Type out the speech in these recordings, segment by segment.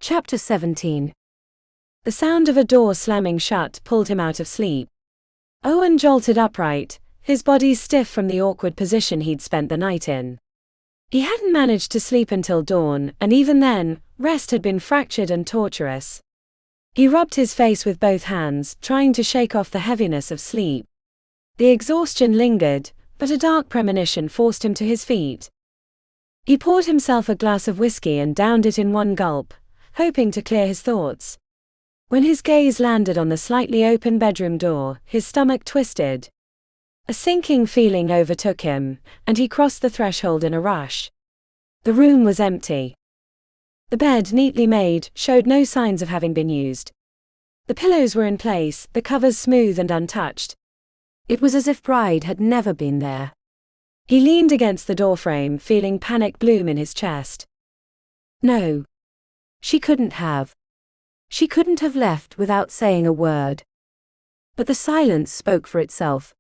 Chapter 17. The sound of a door slamming shut pulled him out of sleep. Eoghan jolted upright, his body stiff from the awkward position he'd spent the night in. He hadn't managed to sleep until dawn, and even then, rest had been fractured and torturous. He rubbed his face with both hands, trying to shake off the heaviness of sleep. The exhaustion lingered, but a dark premonition forced him to his feet. He poured himself a glass of whiskey and downed it in one gulp, hoping to clear his thoughts. When his gaze landed on the slightly open bedroom door, his stomach twisted. A sinking feeling overtook him, and he crossed the threshold in a rush. The room was empty. The bed, neatly made, showed no signs of having been used. The pillows were in place, the covers smooth and untouched. It was as if Brighde had never been there. He leaned against the doorframe, feeling panic bloom in his chest. No. She couldn't have. She couldn't have left without saying a word. But the silence spoke for itself.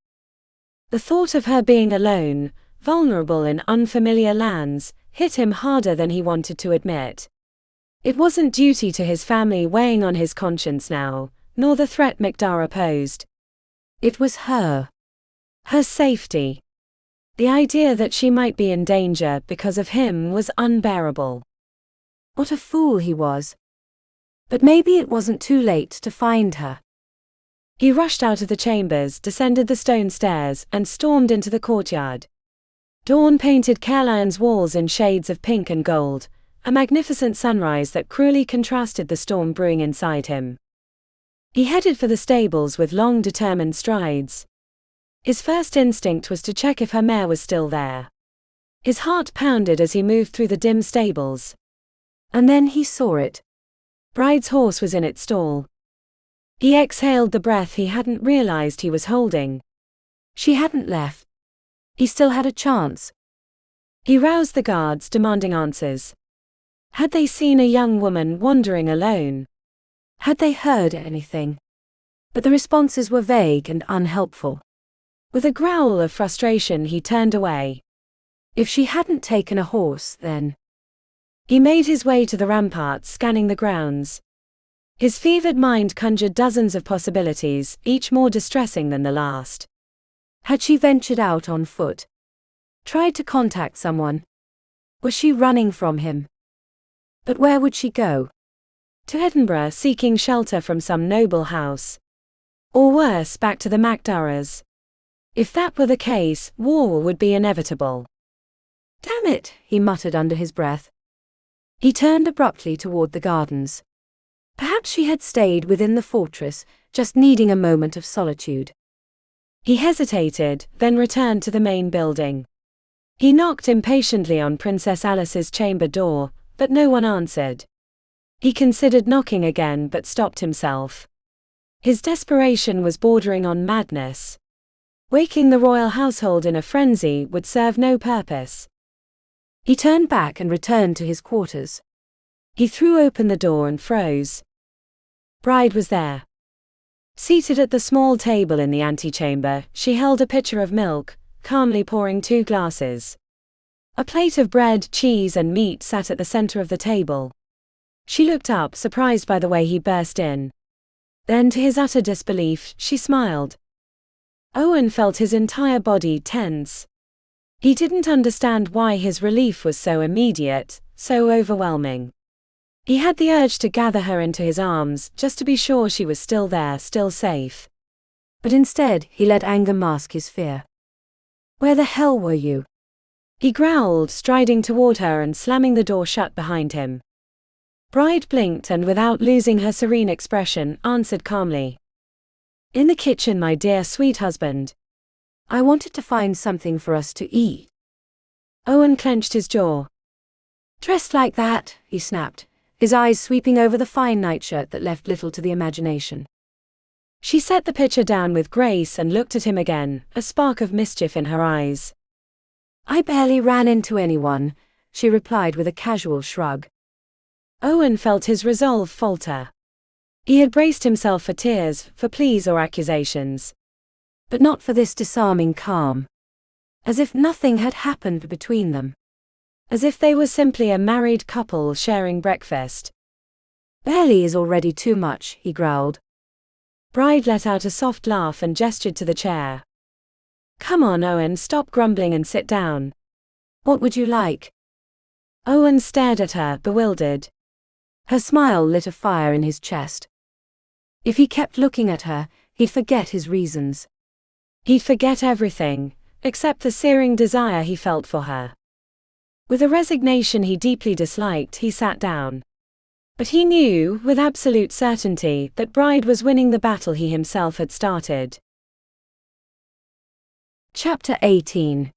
The thought of her being alone, vulnerable in unfamiliar lands, hit him harder than he wanted to admit. It wasn't duty to his family weighing on his conscience now, nor the threat MacDara posed. It was her. Her safety. The idea that she might be in danger because of him was unbearable. What a fool he was. But maybe it wasn't too late to find her. He rushed out of the chambers, descended the stone stairs, and stormed into the courtyard. Dawn painted Caerlion's walls in shades of pink and gold, a magnificent sunrise that cruelly contrasted the storm brewing inside him. He headed for the stables with long, determined strides. His first instinct was to check if her mare was still there. His heart pounded as he moved through the dim stables. And then he saw it. Brighde's horse was in its stall. He exhaled the breath he hadn't realized he was holding. She hadn't left. He still had a chance. He roused the guards, demanding answers. Had they seen a young woman wandering alone? Had they heard anything? But the responses were vague and unhelpful. With a growl of frustration, he turned away. If she hadn't taken a horse, then... He made his way to the ramparts, scanning the grounds. His fevered mind conjured dozens of possibilities, each more distressing than the last. Had she ventured out on foot? Tried to contact someone? Was she running from him? But where would she go? To Edinburgh, seeking shelter from some noble house. Or worse, back to the MacDaras. If that were the case, war would be inevitable. Damn it, he muttered under his breath. He turned abruptly toward the gardens. Perhaps she had stayed within the fortress, just needing a moment of solitude. He hesitated, then returned to the main building. He knocked impatiently on Princess Ailis's chamber door, but no one answered. He considered knocking again but stopped himself. His desperation was bordering on madness. Waking the royal household in a frenzy would serve no purpose. He turned back and returned to his quarters. He threw open the door and froze. Brighde was there. Seated at the small table in the antechamber, she held a pitcher of milk, calmly pouring 2 glasses. A plate of bread, cheese and meat sat at the center of the table. She looked up, surprised by the way he burst in. Then, to his utter disbelief, she smiled. Eoghan felt his entire body tense. He didn't understand why his relief was so immediate, so overwhelming. He had the urge to gather her into his arms, just to be sure she was still there, still safe. But instead, he let anger mask his fear. Where the hell were you? He growled, striding toward her and slamming the door shut behind him. Brighde blinked and, without losing her serene expression, answered calmly. In the kitchen, my dear sweet husband. I wanted to find something for us to eat. Eoghan clenched his jaw. Dressed like that, he snapped, his eyes sweeping over the fine nightshirt that left little to the imagination. She set the pitcher down with grace and looked at him again, a spark of mischief in her eyes. I barely ran into anyone, she replied with a casual shrug. Eoghan felt his resolve falter. He had braced himself for tears, for pleas or accusations. But not for this disarming calm. As if nothing had happened between them. As if they were simply a married couple sharing breakfast. Barely is already too much, he growled. Brighde let out a soft laugh and gestured to the chair. Come on, Eoghan, stop grumbling and sit down. What would you like? Eoghan stared at her, bewildered. Her smile lit a fire in his chest. If he kept looking at her, he'd forget his reasons. He'd forget everything, except the searing desire he felt for her. With a resignation he deeply disliked, he sat down. But he knew, with absolute certainty, that Brighde was winning the battle he himself had started. Chapter 18.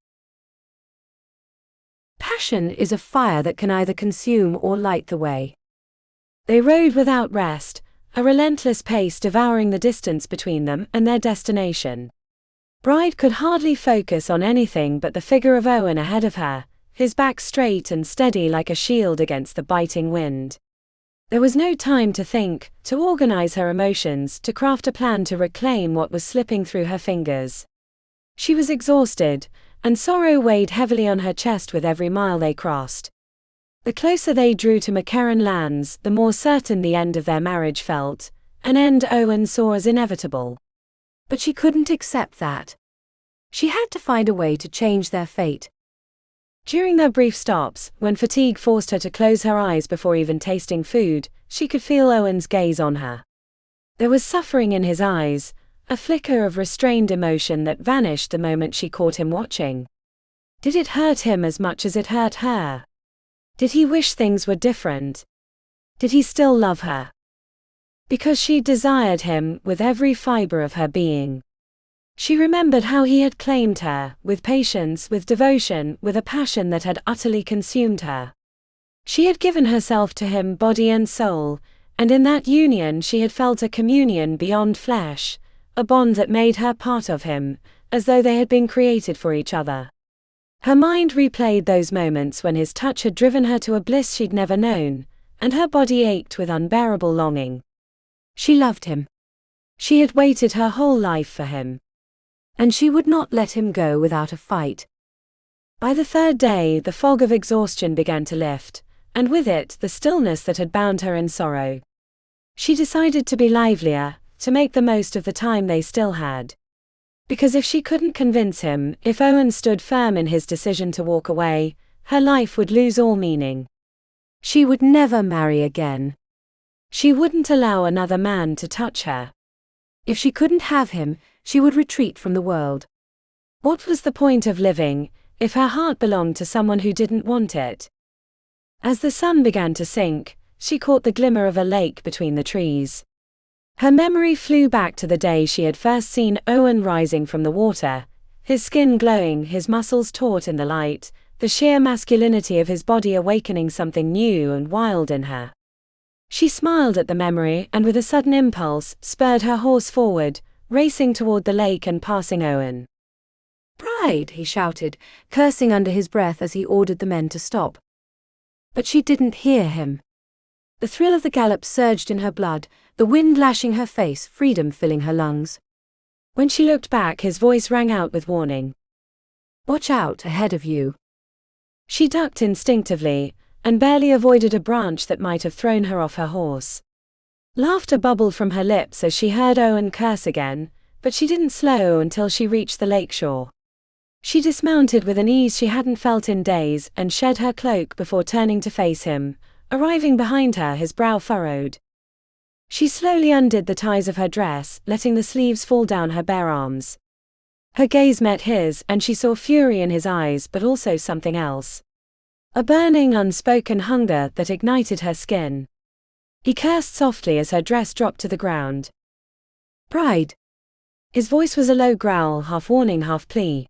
Passion is a fire that can either consume or light the way. They rode without rest, a relentless pace devouring the distance between them and their destination. Brighde could hardly focus on anything but the figure of Eoghan ahead of her, his back straight and steady like a shield against the biting wind. There was no time to think, to organize her emotions, to craft a plan to reclaim what was slipping through her fingers. She was exhausted, and sorrow weighed heavily on her chest with every mile they crossed. The closer they drew to MacKerran lands, the more certain the end of their marriage felt, an end Eoghan saw as inevitable. But she couldn't accept that. She had to find a way to change their fate. During their brief stops, when fatigue forced her to close her eyes before even tasting food, she could feel Eoghan's gaze on her. There was suffering in his eyes, a flicker of restrained emotion that vanished the moment she caught him watching. Did it hurt him as much as it hurt her? Did he wish things were different? Did he still love her? Because she desired him with every fiber of her being. She remembered how he had claimed her, with patience, with devotion, with a passion that had utterly consumed her. She had given herself to him body and soul, and in that union she had felt a communion beyond flesh, a bond that made her part of him, as though they had been created for each other. Her mind replayed those moments when his touch had driven her to a bliss she'd never known, and her body ached with unbearable longing. She loved him. She had waited her whole life for him. And she would not let him go without a fight. By the third day, the fog of exhaustion began to lift, and with it, the stillness that had bound her in sorrow. She decided to be livelier, to make the most of the time they still had. Because if she couldn't convince him, if Eoghan stood firm in his decision to walk away, her life would lose all meaning. She would never marry again. She wouldn't allow another man to touch her. If she couldn't have him, she would retreat from the world. What was the point of living, if her heart belonged to someone who didn't want it? As the sun began to sink, she caught the glimmer of a lake between the trees. Her memory flew back to the day she had first seen Eoghan rising from the water, his skin glowing, his muscles taut in the light, the sheer masculinity of his body awakening something new and wild in her. She smiled at the memory and with a sudden impulse, spurred her horse forward, racing toward the lake and passing Eoghan. "Brighde!" he shouted, cursing under his breath as he ordered the men to stop. But she didn't hear him. The thrill of the gallop surged in her blood, the wind lashing her face, freedom filling her lungs. When she looked back, his voice rang out with warning. "Watch out ahead of you." She ducked instinctively, and barely avoided a branch that might have thrown her off her horse. Laughter bubbled from her lips as she heard Eoghan curse again, but she didn't slow until she reached the lakeshore. She dismounted with an ease she hadn't felt in days and shed her cloak before turning to face him, arriving behind her, his brow furrowed. She slowly undid the ties of her dress, letting the sleeves fall down her bare arms. Her gaze met his, and she saw fury in his eyes, but also something else. A burning, unspoken hunger that ignited her skin. He cursed softly as her dress dropped to the ground. "Brighde!" His voice was a low growl, half warning, half plea.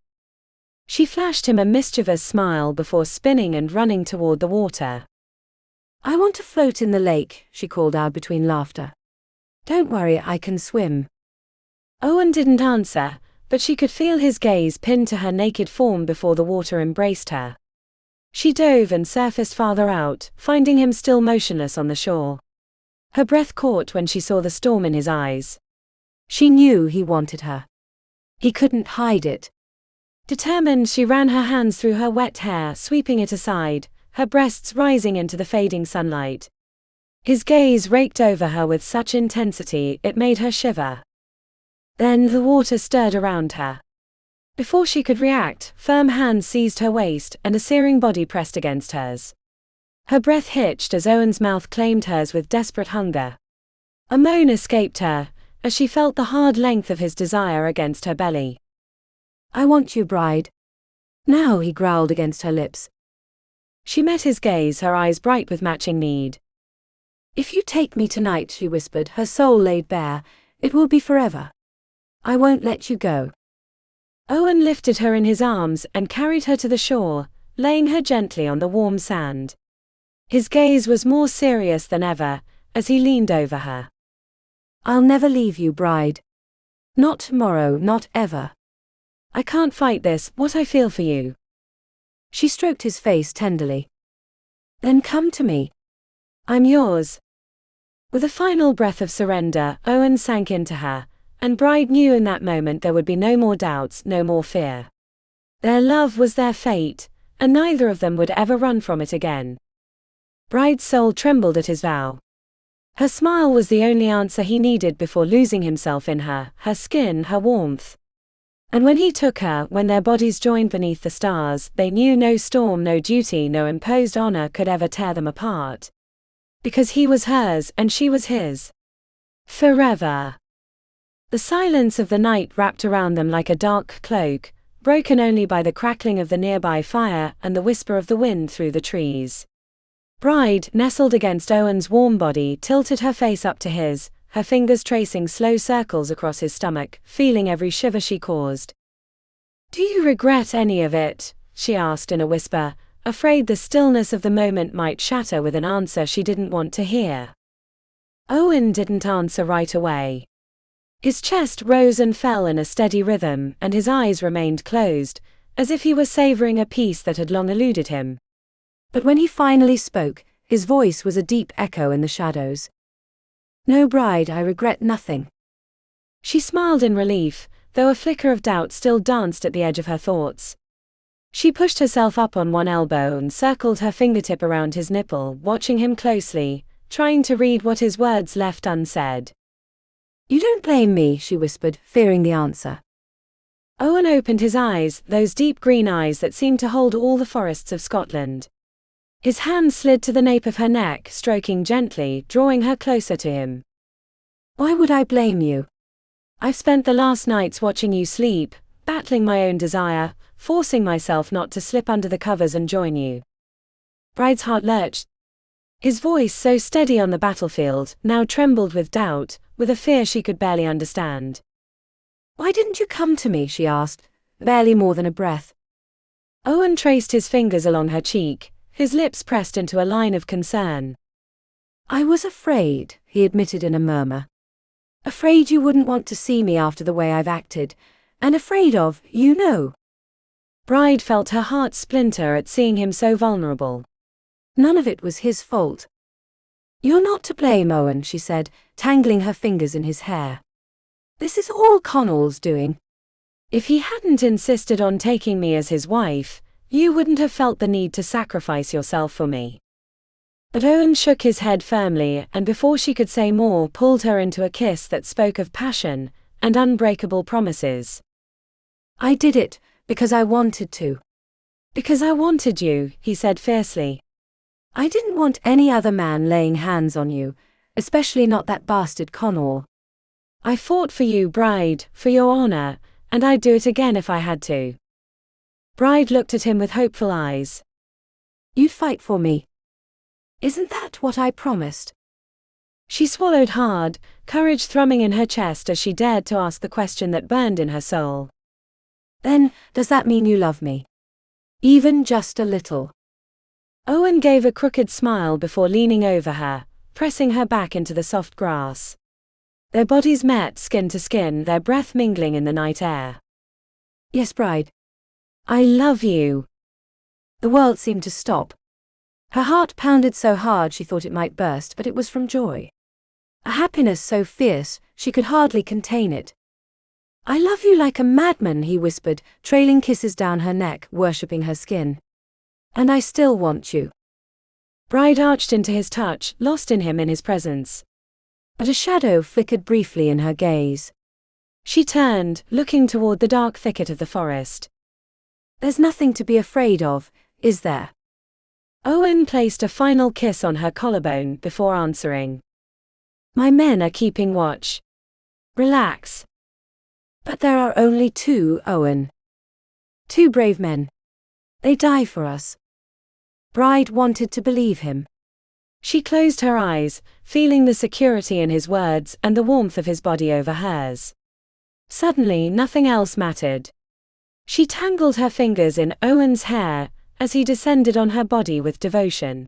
She flashed him a mischievous smile before spinning and running toward the water. "I want to float in the lake," she called out between laughter. "Don't worry, I can swim." Eoghan didn't answer, but she could feel his gaze pinned to her naked form before the water embraced her. She dove and surfaced farther out, finding him still motionless on the shore. Her breath caught when she saw the storm in his eyes. She knew he wanted her. He couldn't hide it. Determined, she ran her hands through her wet hair, sweeping it aside, her breasts rising into the fading sunlight. His gaze raked over her with such intensity it made her shiver. Then the water stirred around her. Before she could react, firm hands seized her waist and a searing body pressed against hers. Her breath hitched as Owen's mouth claimed hers with desperate hunger. A moan escaped her, as she felt the hard length of his desire against her belly. "I want you, Brighde. Now," he growled against her lips. She met his gaze, her eyes bright with matching need. "If you take me tonight," she whispered, her soul laid bare, "it will be forever. I won't let you go." Owen lifted her in his arms and carried her to the shore, laying her gently on the warm sand. His gaze was more serious than ever, as he leaned over her. "I'll never leave you, Brighde. Not tomorrow, not ever. I can't fight this, what I feel for you." She stroked his face tenderly. "Then come to me. I'm yours." With a final breath of surrender, Owen sank into her, and Brighde knew in that moment there would be no more doubts, no more fear. Their love was their fate, and neither of them would ever run from it again. Brighde's soul trembled at his vow. Her smile was the only answer he needed before losing himself in her, her skin, her warmth. And when he took her, when their bodies joined beneath the stars, they knew no storm, no duty, no imposed honor could ever tear them apart. Because he was hers and she was his. Forever. The silence of the night wrapped around them like a dark cloak, broken only by the crackling of the nearby fire and the whisper of the wind through the trees. Brighde, nestled against Owen's warm body, tilted her face up to his, her fingers tracing slow circles across his stomach, feeling every shiver she caused. "Do you regret any of it?" she asked in a whisper, afraid the stillness of the moment might shatter with an answer she didn't want to hear. Owen didn't answer right away. His chest rose and fell in a steady rhythm, and his eyes remained closed, as if he were savoring a peace that had long eluded him. But when he finally spoke, his voice was a deep echo in the shadows. "No, Brighde, I regret nothing." She smiled in relief, though a flicker of doubt still danced at the edge of her thoughts. She pushed herself up on one elbow and circled her fingertip around his nipple, watching him closely, trying to read what his words left unsaid. "You don't blame me," she whispered, fearing the answer. Owen opened his eyes, those deep green eyes that seemed to hold all the forests of Scotland. His hand slid to the nape of her neck, stroking gently, drawing her closer to him. "Why would I blame you? I've spent the last nights watching you sleep, battling my own desire, forcing myself not to slip under the covers and join you." Brighde's heart lurched. His voice, so steady on the battlefield, now trembled with doubt, with a fear she could barely understand. "Why didn't you come to me?" she asked, barely more than a breath. Owen traced his fingers along her cheek, his lips pressed into a line of concern. "I was afraid," he admitted in a murmur. "Afraid you wouldn't want to see me after the way I've acted, and afraid of, you know." Brighde felt her heart splinter at seeing him so vulnerable. None of it was his fault. "You're not to blame, Owen," she said, tangling her fingers in his hair. "This is all Connell's doing. If he hadn't insisted on taking me as his wife, you wouldn't have felt the need to sacrifice yourself for me." But Owen shook his head firmly, and before she could say more, pulled her into a kiss that spoke of passion and unbreakable promises. "I did it because I wanted to." "Because I wanted you," he said fiercely. "I didn't want any other man laying hands on you, especially not that bastard Connell. I fought for you, Brighde, for your honor, and I'd do it again if I had to." Brighde looked at him with hopeful eyes. "You'd fight for me? Isn't that what I promised?" She swallowed hard, courage thrumming in her chest as she dared to ask the question that burned in her soul. "Then, does that mean you love me? Even just a little?" Owen gave a crooked smile before leaning over her, pressing her back into the soft grass. Their bodies met skin to skin, their breath mingling in the night air. "Yes, Brighde. I love you." The world seemed to stop. Her heart pounded so hard she thought it might burst, but it was from joy. A happiness so fierce, she could hardly contain it. "I love you like a madman," he whispered, trailing kisses down her neck, worshipping her skin. "And I still want you." Brighde arched into his touch, lost in him in his presence. But a shadow flickered briefly in her gaze. She turned, looking toward the dark thicket of the forest. There's nothing to be afraid of, is there? Eoghan placed a final kiss on her collarbone before answering. My men are keeping watch. Relax. But there are only 2, Eoghan. 2 brave men. They die for us. Brighde wanted to believe him. She closed her eyes, feeling the security in his words and the warmth of his body over hers. Suddenly nothing else mattered. She tangled her fingers in Eoghan's hair as he descended on her body with devotion.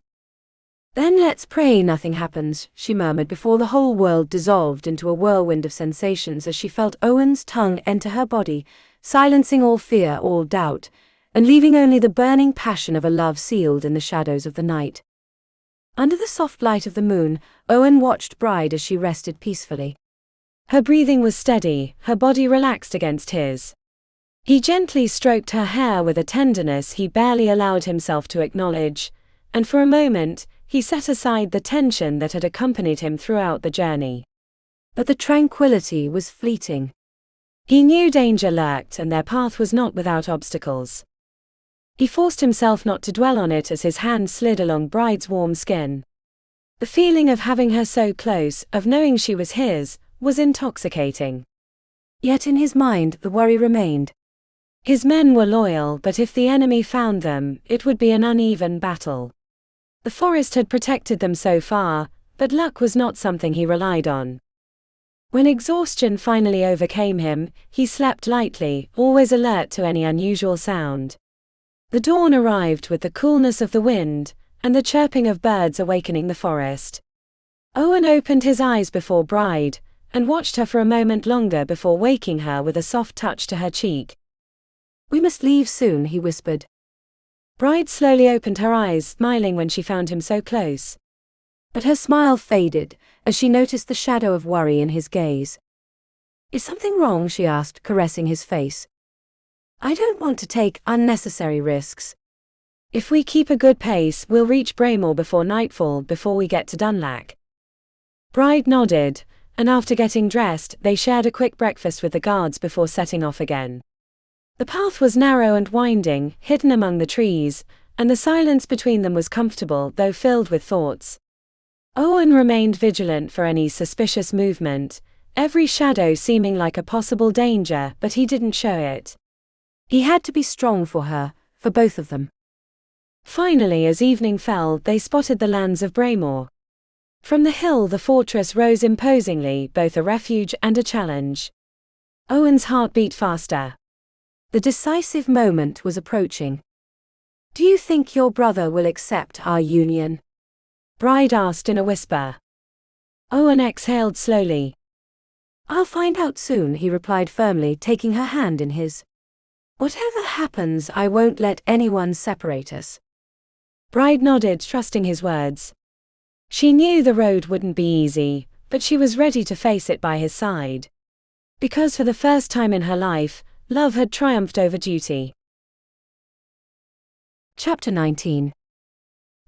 Then let's pray nothing happens, she murmured before the whole world dissolved into a whirlwind of sensations as she felt Eoghan's tongue enter her body, silencing all fear, all doubt, and leaving only the burning passion of a love sealed in the shadows of the night. Under the soft light of the moon, Eoghan watched Brighde as she rested peacefully. Her breathing was steady, her body relaxed against his. He gently stroked her hair with a tenderness he barely allowed himself to acknowledge, and for a moment, he set aside the tension that had accompanied him throughout the journey. But the tranquility was fleeting. He knew danger lurked and their path was not without obstacles. He forced himself not to dwell on it as his hand slid along Bride's warm skin. The feeling of having her so close, of knowing she was his, was intoxicating. Yet in his mind the worry remained. His men were loyal, but if the enemy found them, it would be an uneven battle. The forest had protected them so far, but luck was not something he relied on. When exhaustion finally overcame him, he slept lightly, always alert to any unusual sound. The dawn arrived with the coolness of the wind, and the chirping of birds awakening the forest. Eoghan opened his eyes before Brighde, and watched her for a moment longer before waking her with a soft touch to her cheek. We must leave soon, he whispered. Brighde slowly opened her eyes, smiling when she found him so close. But her smile faded, as she noticed the shadow of worry in his gaze. Is something wrong? She asked, caressing his face. I don't want to take unnecessary risks. If we keep a good pace, we'll reach Braemore before nightfall, before we get to Dunlac. Brighde nodded, and after getting dressed, they shared a quick breakfast with the guards before setting off again. The path was narrow and winding, hidden among the trees, and the silence between them was comfortable, though filled with thoughts. Eoghan remained vigilant for any suspicious movement, every shadow seeming like a possible danger, but he didn't show it. He had to be strong for her, for both of them. Finally, as evening fell, they spotted the lands of Braemore. From the hill the fortress rose imposingly, both a refuge and a challenge. Eoghan's heart beat faster. The decisive moment was approaching. Do you think your brother will accept our union? Brighde asked in a whisper. Eoghan exhaled slowly. I'll find out soon, he replied firmly, taking her hand in his. Whatever happens, I won't let anyone separate us. Brighde nodded, trusting his words. She knew the road wouldn't be easy, but she was ready to face it by his side. Because for the first time in her life, love had triumphed over duty. Chapter 19.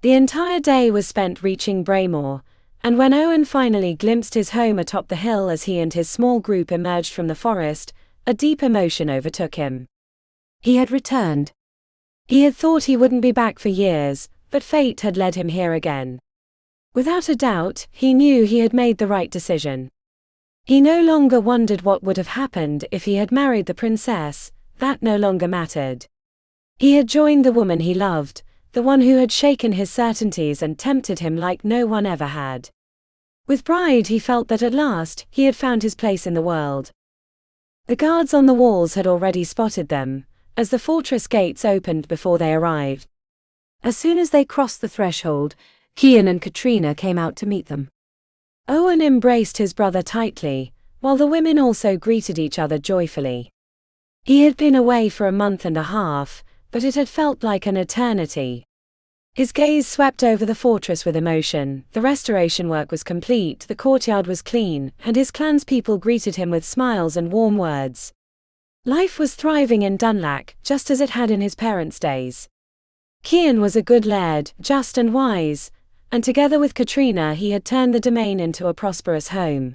The entire day was spent reaching Braemore, and when Eoghan finally glimpsed his home atop the hill as he and his small group emerged from the forest, a deep emotion overtook him. He had returned. He had thought he wouldn't be back for years, but fate had led him here again. Without a doubt, he knew he had made the right decision. He no longer wondered what would have happened if he had married the princess, that no longer mattered. He had joined the woman he loved, the one who had shaken his certainties and tempted him like no one ever had. With Brighde he felt that at last, he had found his place in the world. The guards on the walls had already spotted them, as the fortress gates opened before they arrived. As soon as they crossed the threshold, Cian and Katrina came out to meet them. Eoghan embraced his brother tightly, while the women also greeted each other joyfully. He had been away for a month and a half, but it had felt like an eternity. His gaze swept over the fortress with emotion. The restoration work was complete, the courtyard was clean, and his clanspeople greeted him with smiles and warm words. Life was thriving in Dunlac, just as it had in his parents' days. Cian was a good laird, just and wise, and together with Katrina he had turned the domain into a prosperous home.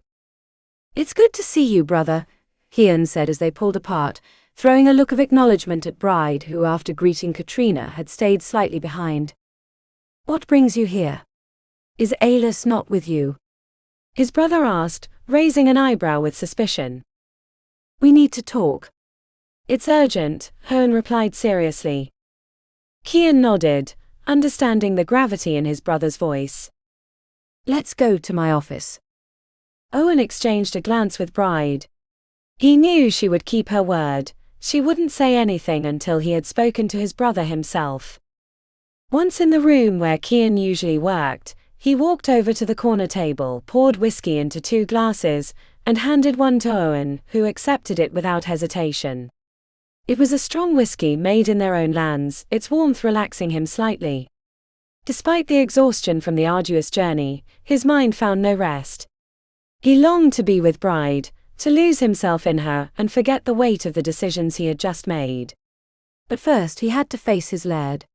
"It's good to see you, brother," Cian said as they pulled apart, throwing a look of acknowledgement at Brighde, who after greeting Katrina had stayed slightly behind. "What brings you here? Is Ailis not with you?" his brother asked, raising an eyebrow with suspicion. "We need to talk." "It's urgent," Eoghan replied seriously. Cian nodded, understanding the gravity in his brother's voice. "Let's go to my office." Eoghan exchanged a glance with Brighde. He knew she would keep her word. She wouldn't say anything until he had spoken to his brother himself. Once in the room where Cian usually worked, he walked over to the corner table, poured whiskey into 2 glasses, and handed one to Eoghan, who accepted it without hesitation. It was a strong whiskey made in their own lands, its warmth relaxing him slightly. Despite the exhaustion from the arduous journey, his mind found no rest. He longed to be with Brighde, to lose himself in her and forget the weight of the decisions he had just made. But first he had to face his laird.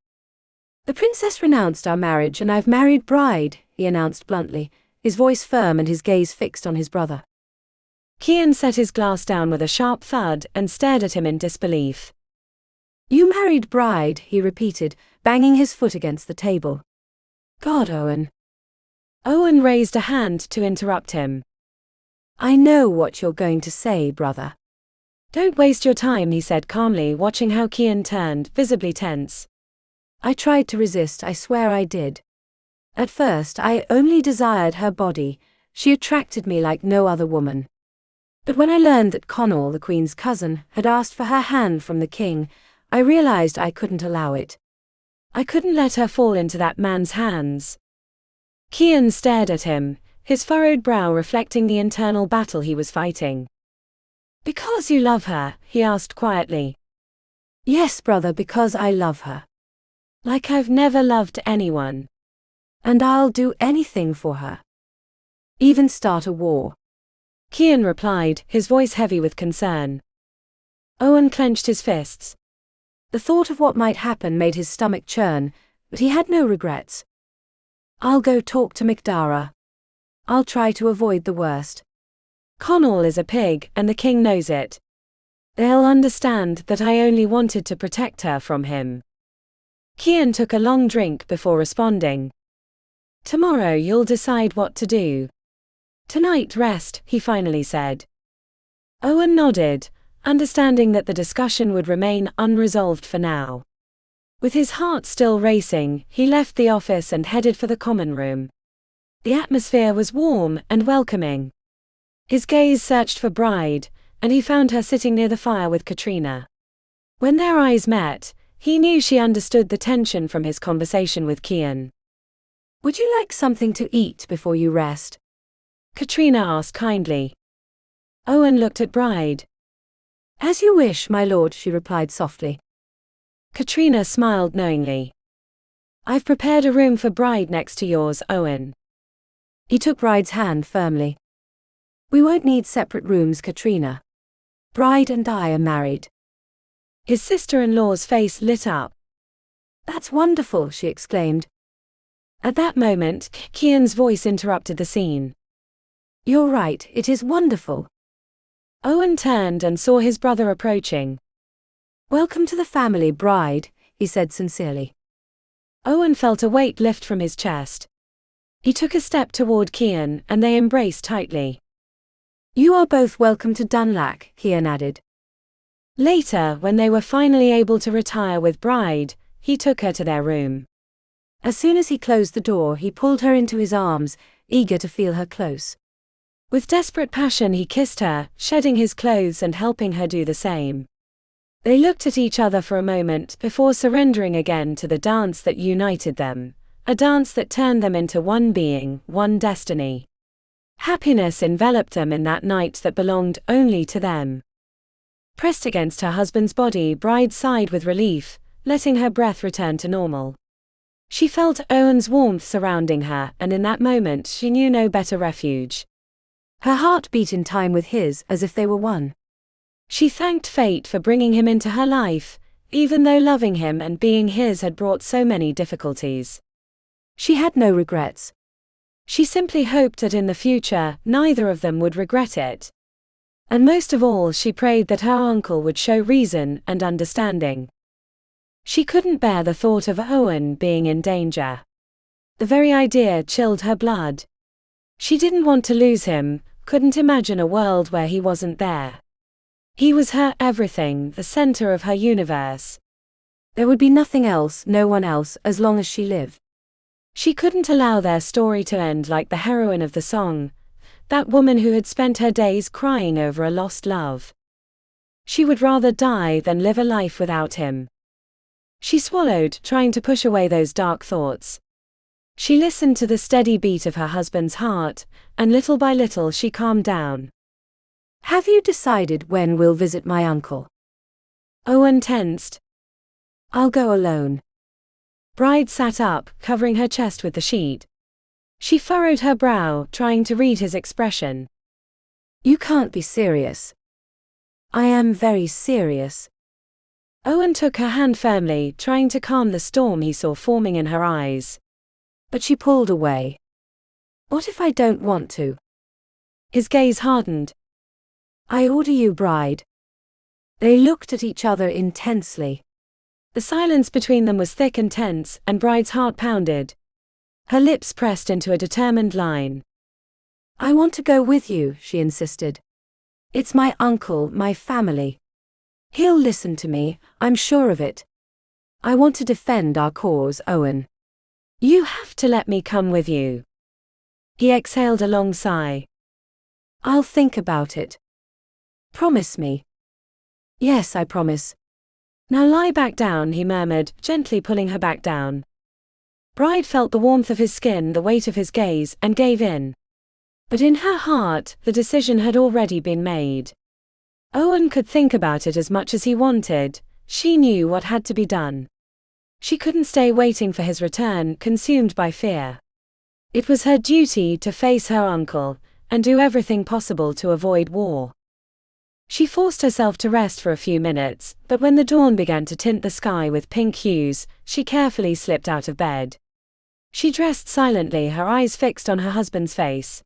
"The princess renounced our marriage and I've married Brighde," he announced bluntly, his voice firm and his gaze fixed on his brother. Cian set his glass down with a sharp thud and stared at him in disbelief. "You married Brighde," he repeated, banging his foot against the table. "God, Eoghan." Eoghan raised a hand to interrupt him. "I know what you're going to say, brother." "Don't waste your time," he said calmly, watching how Cian turned, visibly tense. "I tried to resist, I swear I did. At first I only desired her body, she attracted me like no other woman. But when I learned that Conall, the Queen's cousin, had asked for her hand from the king, I realized I couldn't allow it. I couldn't let her fall into that man's hands." Cian stared at him, his furrowed brow reflecting the internal battle he was fighting. "Because you love her?" he asked quietly. "Yes, brother, because I love her. Like I've never loved anyone. And I'll do anything for her. Even start a war." Cian replied, his voice heavy with concern. Eoghan clenched his fists. The thought of what might happen made his stomach churn, but he had no regrets. "I'll go talk to MacDara. I'll try to avoid the worst. Conall is a pig, and the king knows it. They'll understand that I only wanted to protect her from him." Cian took a long drink before responding. "Tomorrow you'll decide what to do. Tonight rest," he finally said. Eoghan nodded, understanding that the discussion would remain unresolved for now. With his heart still racing, he left the office and headed for the common room. The atmosphere was warm and welcoming. His gaze searched for Brighde, and he found her sitting near the fire with Katrina. When their eyes met, he knew she understood the tension from his conversation with Cian. "Would you like something to eat before you rest?" Katrina asked kindly. Eoghan looked at Brighde. "As you wish, my lord," she replied softly. Katrina smiled knowingly. "I've prepared a room for Brighde next to yours, Eoghan." He took Bride's hand firmly. "We won't need separate rooms, Katrina. Brighde and I are married." His sister-in-law's face lit up. "That's wonderful," she exclaimed. At that moment, Cian's voice interrupted the scene. "You're right, it is wonderful." Eoghan turned and saw his brother approaching. "Welcome to the family, Brighde," he said sincerely. Eoghan felt a weight lift from his chest. He took a step toward Cian, and they embraced tightly. "You are both welcome to Dunlac," Cian added. Later, when they were finally able to retire with Brighde, he took her to their room. As soon as he closed the door, he pulled her into his arms, eager to feel her close. With desperate passion he kissed her, shedding his clothes and helping her do the same. They looked at each other for a moment before surrendering again to the dance that united them, a dance that turned them into one being, one destiny. Happiness enveloped them in that night that belonged only to them. Pressed against her husband's body, Brighde sighed with relief, letting her breath return to normal. She felt Eoghan's warmth surrounding her, and in that moment she knew no better refuge. Her heart beat in time with his, as if they were one. She thanked fate for bringing him into her life, even though loving him and being his had brought so many difficulties. She had no regrets. She simply hoped that in the future, neither of them would regret it. And most of all, she prayed that her uncle would show reason and understanding. She couldn't bear the thought of Eoghan being in danger. The very idea chilled her blood. She didn't want to lose him, couldn't imagine a world where he wasn't there. He was her everything, the center of her universe. There would be nothing else, no one else, as long as she lived. She couldn't allow their story to end like the heroine of the song, that woman who had spent her days crying over a lost love. She would rather die than live a life without him. She swallowed, trying to push away those dark thoughts. She listened to the steady beat of her husband's heart, and little by little she calmed down. Have you decided when we'll visit my uncle? Eoghan tensed. I'll go alone. Brighde sat up, covering her chest with the sheet. She furrowed her brow, trying to read his expression. You can't be serious. I am very serious. Eoghan took her hand firmly, trying to calm the storm he saw forming in her eyes. But she pulled away. What if I don't want to? His gaze hardened. I order you, Brighde. They looked at each other intensely. The silence between them was thick and tense, and Bride's heart pounded. Her lips pressed into a determined line. I want to go with you, she insisted. It's my uncle, my family. He'll listen to me, I'm sure of it. I want to defend our cause, Eoghan. You have to let me come with you. He exhaled a long sigh. I'll think about it. Promise me. Yes, I promise. Now lie back down, he murmured, gently pulling her back down. Brighde felt the warmth of his skin, the weight of his gaze, and gave in. But in her heart, the decision had already been made. Eoghan could think about it as much as he wanted, she knew what had to be done. She couldn't stay waiting for his return, consumed by fear. It was her duty to face her uncle, and do everything possible to avoid war. She forced herself to rest for a few minutes, but when the dawn began to tint the sky with pink hues, she carefully slipped out of bed. She dressed silently, her eyes fixed on her husband's face.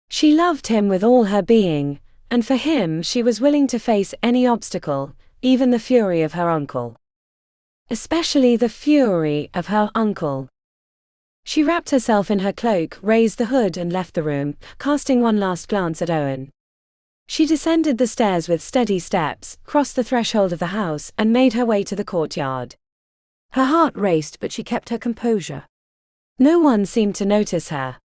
She loved him with all her being, and for him she was willing to face any obstacle, even the fury of her uncle. Especially the fury of her uncle. She wrapped herself in her cloak, raised the hood and left the room, casting one last glance at Eoghan. She descended the stairs with steady steps, crossed the threshold of the house, and made her way to the courtyard. Her heart raced, but she kept her composure. No one seemed to notice her.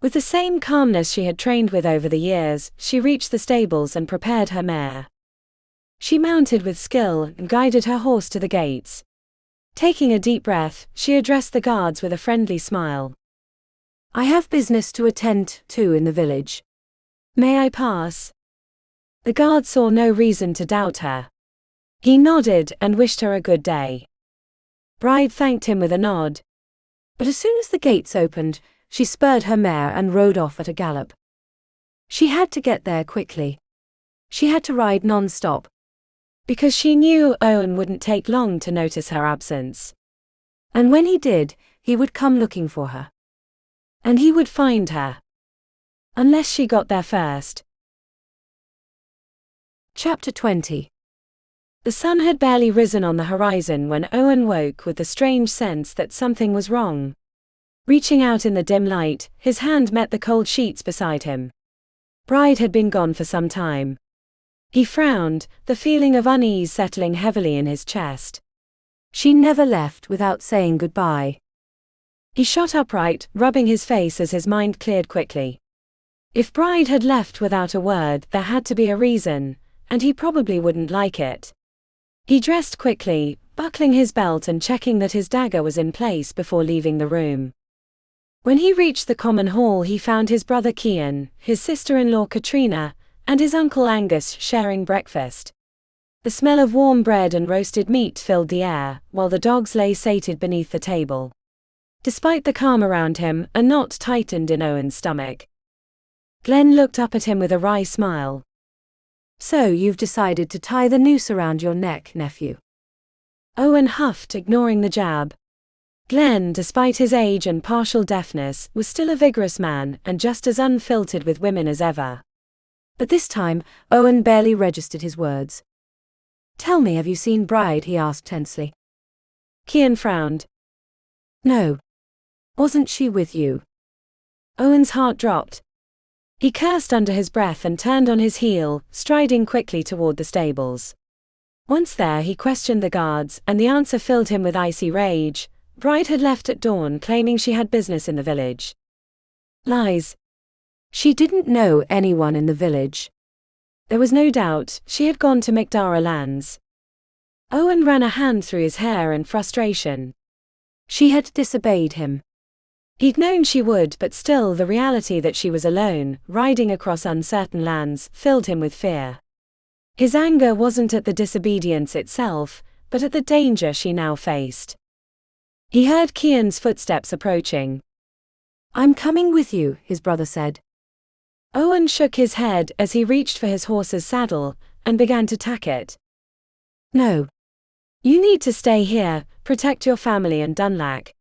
With the same calmness she had trained with over the years, she reached the stables and prepared her mare. She mounted with skill and guided her horse to the gates. Taking a deep breath, she addressed the guards with a friendly smile. I have business to attend to in the village. May I pass? The guard saw no reason to doubt her. He nodded and wished her a good day. Brighde thanked him with a nod. But as soon as the gates opened, she spurred her mare and rode off at a gallop. She had to get there quickly. She had to ride non-stop. Because she knew Eoghan wouldn't take long to notice her absence. And when he did, he would come looking for her. And he would find her. Unless she got there first. Chapter 20. The sun had barely risen on the horizon when Eoghan woke with the strange sense that something was wrong. Reaching out in the dim light, his hand met the cold sheets beside him. Brighde had been gone for some time. He frowned, the feeling of unease settling heavily in his chest. She never left without saying goodbye. He shot upright, rubbing his face as his mind cleared quickly. If Brighde had left without a word, there had to be a reason, and he probably wouldn't like it. He dressed quickly, buckling his belt and checking that his dagger was in place before leaving the room. When he reached the common hall, he found his brother Cian, his sister-in-law Katrina, and his uncle Angus sharing breakfast. The smell of warm bread and roasted meat filled the air, while the dogs lay sated beneath the table. Despite the calm around him, a knot tightened in Eoghan's stomach. Glenn looked up at him with a wry smile. So you've decided to tie the noose around your neck, nephew? Eoghan huffed, ignoring the jab. Glenn, despite his age and partial deafness, was still a vigorous man and just as unfiltered with women as ever. But this time, Eoghan barely registered his words. "Tell me, have you seen Brighde?" he asked tensely. Cian frowned. "No. Wasn't she with you?" Owen's heart dropped. He cursed under his breath and turned on his heel, striding quickly toward the stables. Once there, he questioned the guards, and the answer filled him with icy rage. Brighde had left at dawn, claiming she had business in the village. Lies. She didn't know anyone in the village. There was no doubt, she had gone to MacDara lands. Eoghan ran a hand through his hair in frustration. She had disobeyed him. He'd known she would, but still the reality that she was alone, riding across uncertain lands, filled him with fear. His anger wasn't at the disobedience itself, but at the danger she now faced. He heard Cian's footsteps approaching. "I'm coming with you," his brother said. Eoghan shook his head as he reached for his horse's saddle, and began to tack it. "No. You need to stay here, protect your family and Dunlac.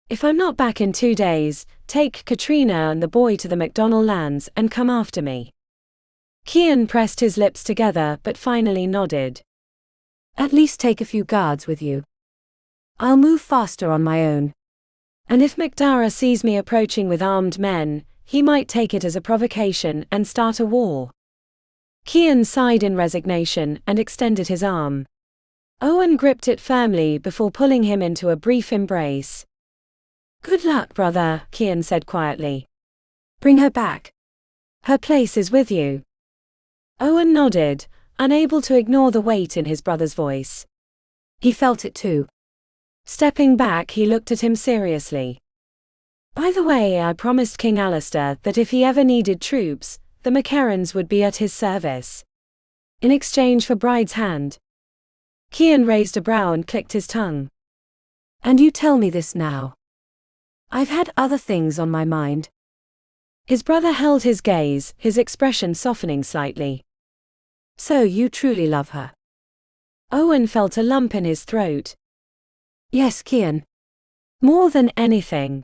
If I'm not back in 2 days, take Katrina and the boy to the MacDonald lands and come after me." Cian pressed his lips together but finally nodded. "At least take a few guards with you. I'll move faster on my own. And if MacDara sees me approaching with armed men, he might take it as a provocation and start a war." Cian sighed in resignation and extended his arm. Eoghan gripped it firmly before pulling him into a brief embrace. "Good luck, brother," Cian said quietly. "Bring her back. Her place is with you." Eoghan nodded, unable to ignore the weight in his brother's voice. He felt it too. Stepping back, he looked at him seriously. "By the way, I promised King Alistair that if he ever needed troops, the MacKerrans would be at his service. In exchange for Bride's hand." Cian raised a brow and clicked his tongue. "And you tell me this now? I've had other things on my mind." His brother held his gaze, his expression softening slightly. "So you truly love her?" Eoghan felt a lump in his throat. "Yes, Cian. More than anything."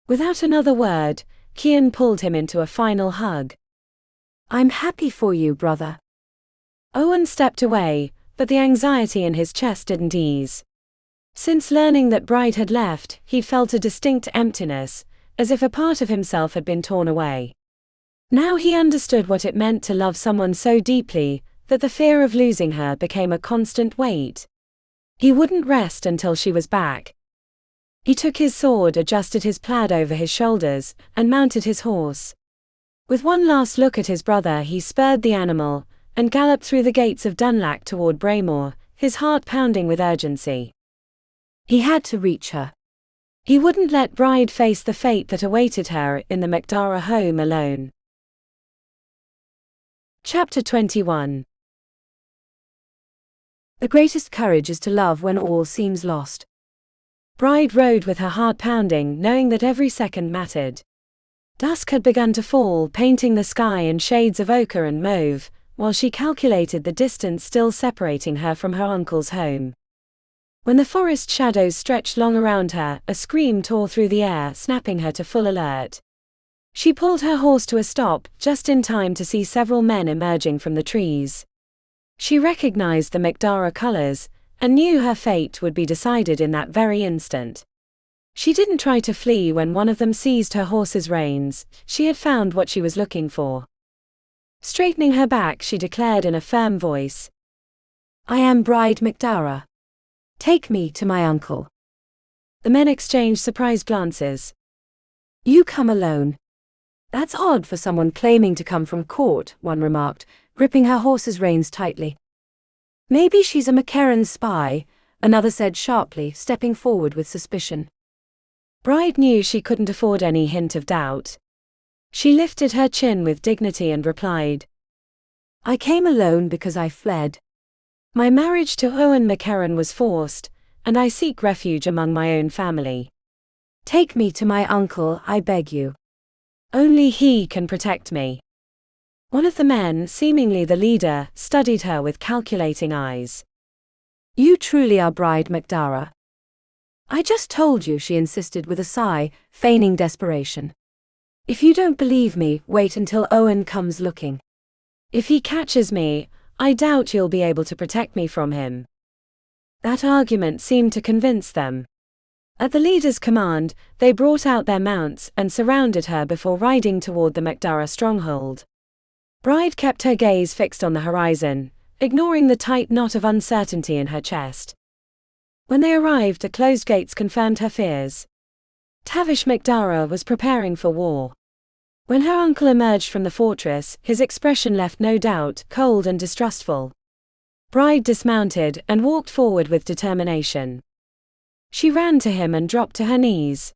Without another word, Cian pulled him into a final hug. "I'm happy for you, brother." Eoghan stepped away, but the anxiety in his chest didn't ease. Since learning that Brighde had left, he'd felt a distinct emptiness, as if a part of himself had been torn away. Now he understood what it meant to love someone so deeply, that the fear of losing her became a constant weight. He wouldn't rest until she was back. He took his sword, adjusted his plaid over his shoulders, and mounted his horse. With one last look at his brother, he spurred the animal, and galloped through the gates of Dunlac toward Braemore, his heart pounding with urgency. He had to reach her. He wouldn't let Brighde face the fate that awaited her in the MacDara home alone. Chapter 21. The greatest courage is to love when all seems lost. Brighde rode with her heart pounding, knowing that every second mattered. Dusk had begun to fall, painting the sky in shades of ochre and mauve, while she calculated the distance still separating her from her uncle's home. When the forest shadows stretched long around her, a scream tore through the air, snapping her to full alert. She pulled her horse to a stop, just in time to see several men emerging from the trees. She recognized the MacDara colors, and knew her fate would be decided in that very instant. She didn't try to flee when one of them seized her horse's reins. She had found what she was looking for. Straightening her back, she declared in a firm voice, "I am Brighde MacDara. Take me to my uncle." The men exchanged surprised glances. "You come alone. That's odd for someone claiming to come from court," one remarked, gripping her horse's reins tightly. "Maybe she's a MacKerran spy," another said sharply, stepping forward with suspicion. Brighde knew she couldn't afford any hint of doubt. She lifted her chin with dignity and replied, "I came alone because I fled. My marriage to Eoghan MacKerran was forced, and I seek refuge among my own family. Take me to my uncle, I beg you. Only he can protect me." One of the men, seemingly the leader, studied her with calculating eyes. "You truly are Brighde MacDara?" I just told you, she insisted with a sigh, feigning desperation. If you don't believe me, wait until Eoghan comes looking. If he catches me, I doubt you'll be able to protect me from him. That argument seemed to convince them. At the leader's command, they brought out their mounts and surrounded her before riding toward the MacDara stronghold. Brighde kept her gaze fixed on the horizon, ignoring the tight knot of uncertainty in her chest. When they arrived, the closed gates confirmed her fears. Tavish MacDara was preparing for war. When her uncle emerged from the fortress, his expression left no doubt, cold and distrustful. Brighde dismounted and walked forward with determination. She ran to him and dropped to her knees.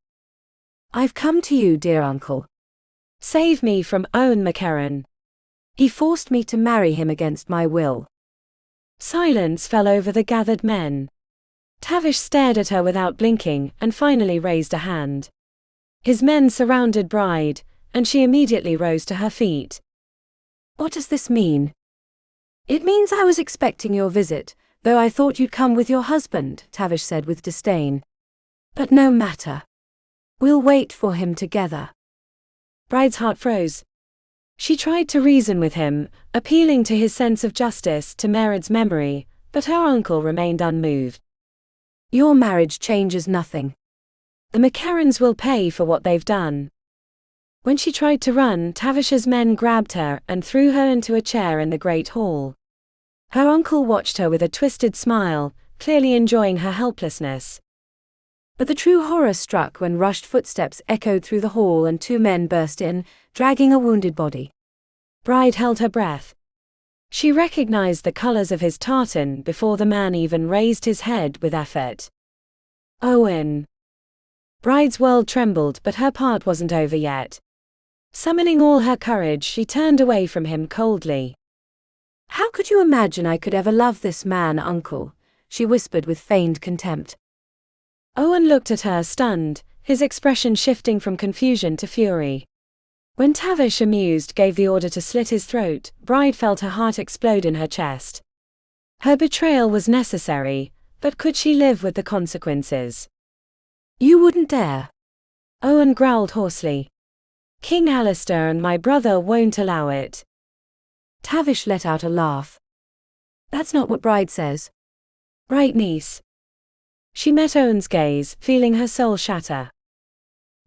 I've come to you, dear uncle. Save me from Eoghan MacKerran. He forced me to marry him against my will. Silence fell over the gathered men. Tavish stared at her without blinking and finally raised a hand. His men surrounded Brighde, and she immediately rose to her feet. What does this mean? It means I was expecting your visit, though I thought you'd come with your husband, Tavish said with disdain. But no matter. We'll wait for him together. Bride's heart froze. She tried to reason with him, appealing to his sense of justice, to Mairead's memory, but her uncle remained unmoved. Your marriage changes nothing. The MacKerrans will pay for what they've done. When she tried to run, Tavish's men grabbed her and threw her into a chair in the great hall. Her uncle watched her with a twisted smile, clearly enjoying her helplessness. But the true horror struck when rushed footsteps echoed through the hall and two men burst in, dragging a wounded body. Brighde held her breath. She recognized the colors of his tartan before the man even raised his head with effort. Eoghan. Bride's world trembled, but her part wasn't over yet. Summoning all her courage, she turned away from him coldly. How could you imagine I could ever love this man, uncle? She whispered with feigned contempt. Eoghan looked at her, stunned, his expression shifting from confusion to fury. When Tavish, amused, gave the order to slit his throat, Brighde felt her heart explode in her chest. Her betrayal was necessary, but could she live with the consequences? You wouldn't dare. Eoghan growled hoarsely. King Alistair and my brother won't allow it. Tavish let out a laugh. That's not what Brighde says. Right, niece? She met Eoghan's gaze, feeling her soul shatter.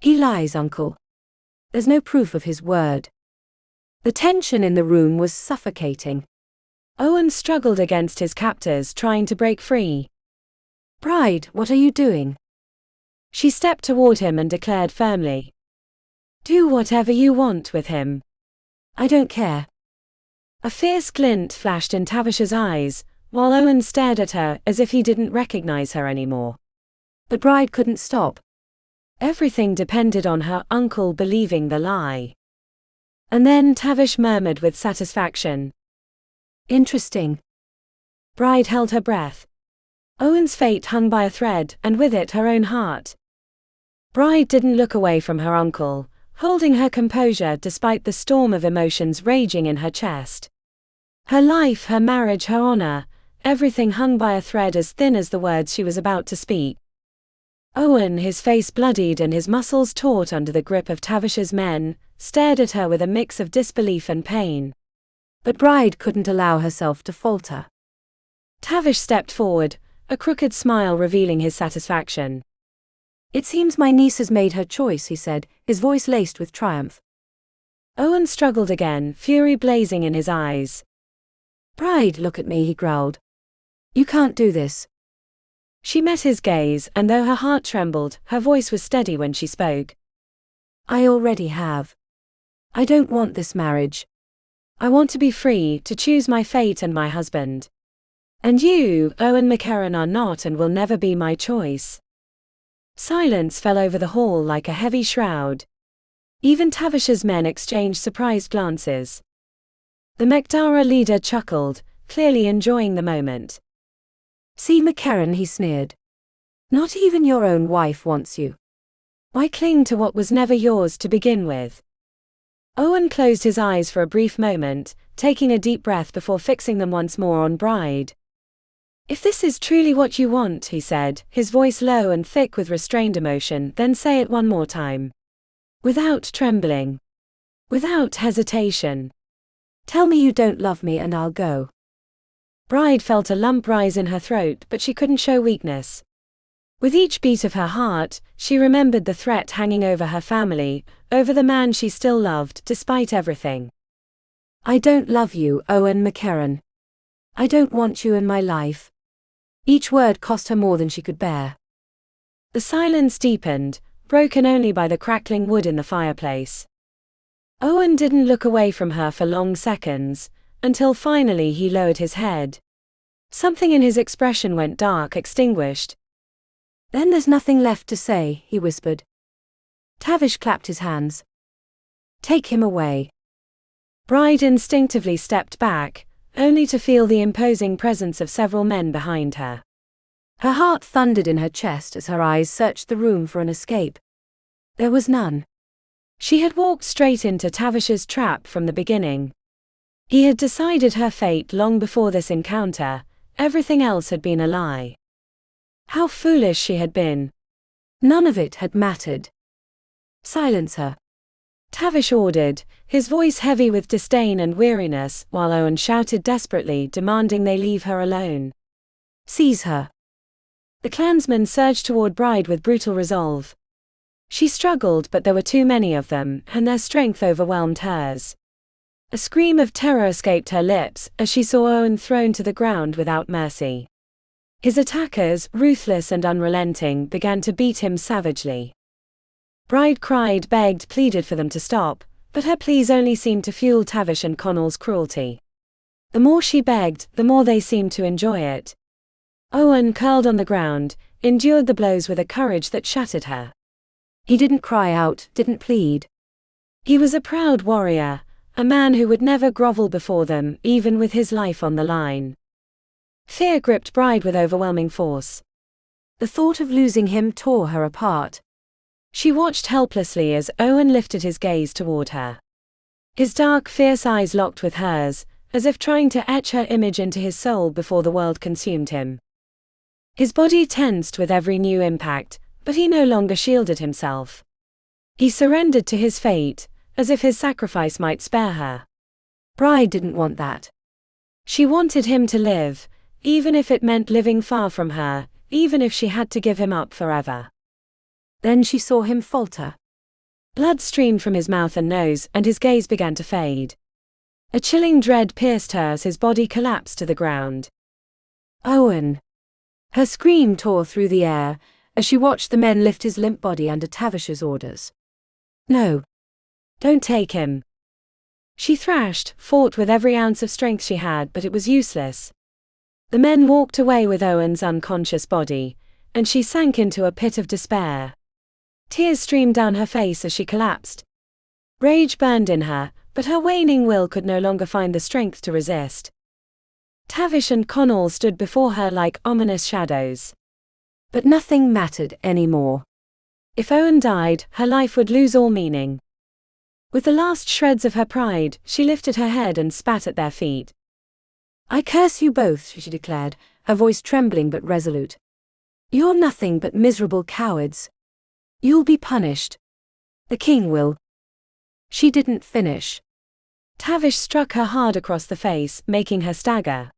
He lies, uncle. There's no proof of his word. The tension in the room was suffocating. Eoghan struggled against his captors, trying to break free. Brighde, what are you doing? She stepped toward him and declared firmly. Do whatever you want with him. I don't care. A fierce glint flashed in Tavish's eyes, while Eoghan stared at her as if he didn't recognize her anymore. But Brighde couldn't stop. Everything depended on her uncle believing the lie. And then Tavish murmured with satisfaction. Interesting. Brighde held her breath. Eoghan's fate hung by a thread, and with it her own heart. Brighde didn't look away from her uncle, holding her composure despite the storm of emotions raging in her chest. Her life, her marriage, her honor, everything hung by a thread as thin as the words she was about to speak. Eoghan, his face bloodied and his muscles taut under the grip of Tavish's men, stared at her with a mix of disbelief and pain. But Brighde couldn't allow herself to falter. Tavish stepped forward, a crooked smile revealing his satisfaction. It seems my niece has made her choice, he said, his voice laced with triumph. Eoghan struggled again, fury blazing in his eyes. Brighde, look at me, he growled. You can't do this. She met his gaze, and though her heart trembled, her voice was steady when she spoke. I already have. I don't want this marriage. I want to be free, to choose my fate and my husband. And you, Eoghan MacKerran, are not and will never be my choice. Silence fell over the hall like a heavy shroud. Even Tavish's men exchanged surprised glances. The MacDara leader chuckled, clearly enjoying the moment. See, MacKerran, he sneered. Not even your own wife wants you. Why cling to what was never yours to begin with? Eoghan closed his eyes for a brief moment, taking a deep breath before fixing them once more on Brighde. If this is truly what you want, he said, his voice low and thick with restrained emotion, then say it one more time. Without trembling. Without hesitation. Tell me you don't love me and I'll go. Brighde felt a lump rise in her throat, but she couldn't show weakness. With each beat of her heart, she remembered the threat hanging over her family, over the man she still loved, despite everything. I don't love you, Eoghan MacKerran. I don't want you in my life. Each word cost her more than she could bear. The silence deepened, broken only by the crackling wood in the fireplace. Eoghan didn't look away from her for long seconds, until finally he lowered his head. Something in his expression went dark, extinguished. Then there's nothing left to say, he whispered. Tavish clapped his hands. Take him away. Brighde instinctively stepped back, only to feel the imposing presence of several men behind her. Her heart thundered in her chest as her eyes searched the room for an escape. There was none. She had walked straight into Tavish's trap from the beginning. He had decided her fate long before this encounter. Everything else had been a lie. How foolish she had been. None of it had mattered. Silence her, Tavish ordered, his voice heavy with disdain and weariness, while Eoghan shouted desperately, demanding they leave her alone. Seize her. The clansmen surged toward Brighde with brutal resolve. She struggled, but there were too many of them, and their strength overwhelmed hers. A scream of terror escaped her lips as she saw Eoghan thrown to the ground without mercy. His attackers, ruthless and unrelenting, began to beat him savagely. Brighde cried, begged, pleaded for them to stop, but her pleas only seemed to fuel Tavish and Connell's cruelty. The more she begged, the more they seemed to enjoy it. Eoghan, curled on the ground, endured the blows with a courage that shattered her. He didn't cry out, didn't plead. He was a proud warrior, a man who would never grovel before them, even with his life on the line. Fear gripped Brighde with overwhelming force. The thought of losing him tore her apart. She watched helplessly as Eoghan lifted his gaze toward her. His dark, fierce eyes locked with hers, as if trying to etch her image into his soul before the world consumed him. His body tensed with every new impact, but he no longer shielded himself. He surrendered to his fate, as if his sacrifice might spare her. Brighde didn't want that. She wanted him to live, even if it meant living far from her, even if she had to give him up forever. Then she saw him falter. Blood streamed from his mouth and nose, and his gaze began to fade. A chilling dread pierced her as his body collapsed to the ground. Eoghan! Her scream tore through the air, as she watched the men lift his limp body under Tavish's orders. No. Don't take him. She thrashed, fought with every ounce of strength she had, but it was useless. The men walked away with Eoghan's unconscious body, and she sank into a pit of despair. Tears streamed down her face as she collapsed. Rage burned in her, but her waning will could no longer find the strength to resist. Tavish and Connell stood before her like ominous shadows. But nothing mattered anymore. If Eoghan died, her life would lose all meaning. With the last shreds of her pride, she lifted her head and spat at their feet. I curse you both, she declared, her voice trembling but resolute. You're nothing but miserable cowards. You'll be punished. The king will. She didn't finish. Tavish struck her hard across the face, making her stagger.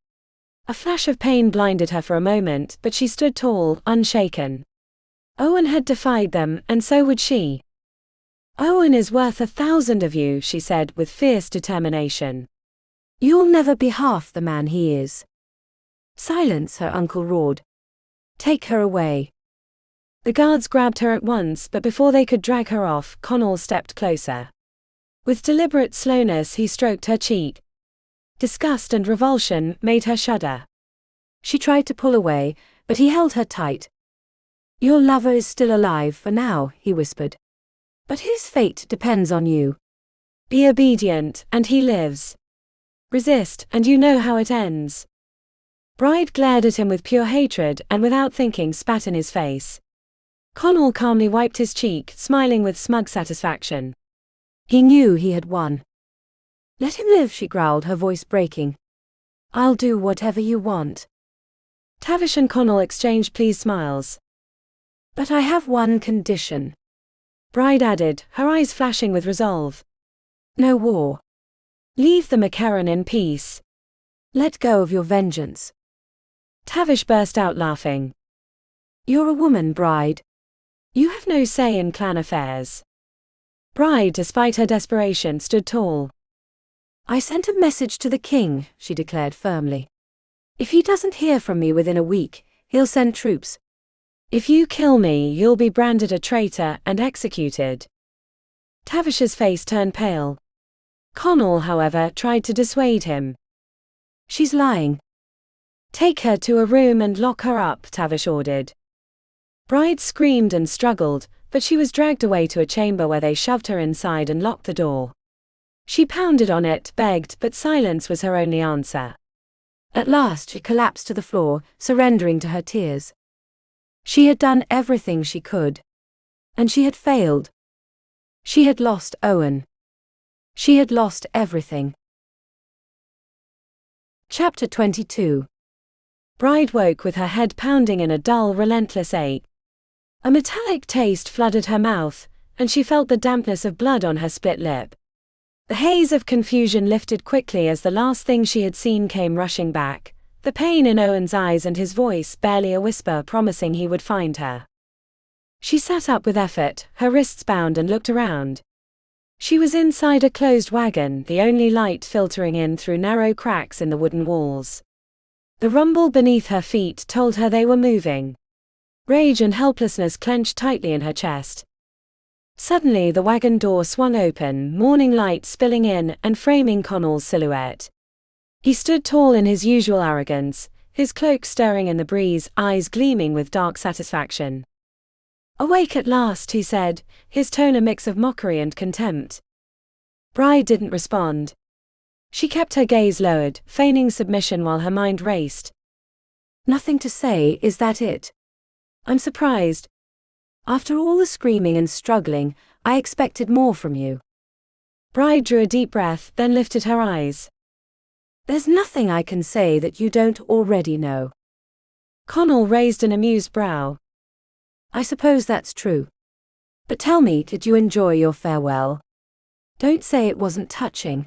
A flash of pain blinded her for a moment, but she stood tall, unshaken. Eoghan had defied them, and so would she. Eoghan is worth 1,000 of you, she said with fierce determination. You'll never be half the man he is. Silence, her uncle roared. Take her away. The guards grabbed her at once, but before they could drag her off, Connell stepped closer. With deliberate slowness he stroked her cheek. Disgust and revulsion made her shudder. She tried to pull away, but he held her tight. Your lover is still alive for now, he whispered. But his fate depends on you. Be obedient, and he lives. Resist, and you know how it ends. Brighde glared at him with pure hatred and without thinking spat in his face. Connell calmly wiped his cheek, smiling with smug satisfaction. He knew he had won. Let him live, she growled, her voice breaking. I'll do whatever you want. Tavish and Connell exchanged pleased smiles. But I have one condition, Brighde added, her eyes flashing with resolve. No war. Leave the MacKerran in peace. Let go of your vengeance. Tavish burst out laughing. You're a woman, Brighde. You have no say in clan affairs. Brighde, despite her desperation, stood tall. I sent a message to the king, she declared firmly. If he doesn't hear from me within a week, he'll send troops. If you kill me, you'll be branded a traitor and executed. Tavish's face turned pale. Connell, however, tried to dissuade him. She's lying. Take her to a room and lock her up, Tavish ordered. Brighde screamed and struggled, but she was dragged away to a chamber where they shoved her inside and locked the door. She pounded on it, begged, but silence was her only answer. At last she collapsed to the floor, surrendering to her tears. She had done everything she could. And she had failed. She had lost Eoghan. She had lost everything. Chapter 22. Brighde woke with her head pounding in a dull, relentless ache. A metallic taste flooded her mouth, and she felt the dampness of blood on her split lip. The haze of confusion lifted quickly as the last thing she had seen came rushing back, the pain in Eoghan's eyes and his voice barely a whisper promising he would find her. She sat up with effort, her wrists bound, and looked around. She was inside a closed wagon, the only light filtering in through narrow cracks in the wooden walls. The rumble beneath her feet told her they were moving. Rage and helplessness clenched tightly in her chest. Suddenly the wagon door swung open, morning light spilling in and framing Connell's silhouette. He stood tall in his usual arrogance, his cloak stirring in the breeze, eyes gleaming with dark satisfaction. "Awake at last," he said, his tone a mix of mockery and contempt. Brighde didn't respond. She kept her gaze lowered, feigning submission while her mind raced. Nothing to say, is that it? I'm surprised. After all the screaming and struggling, I expected more from you. Brighde drew a deep breath, then lifted her eyes. There's nothing I can say that you don't already know. Connell raised an amused brow. I suppose that's true. But tell me, did you enjoy your farewell? Don't say it wasn't touching.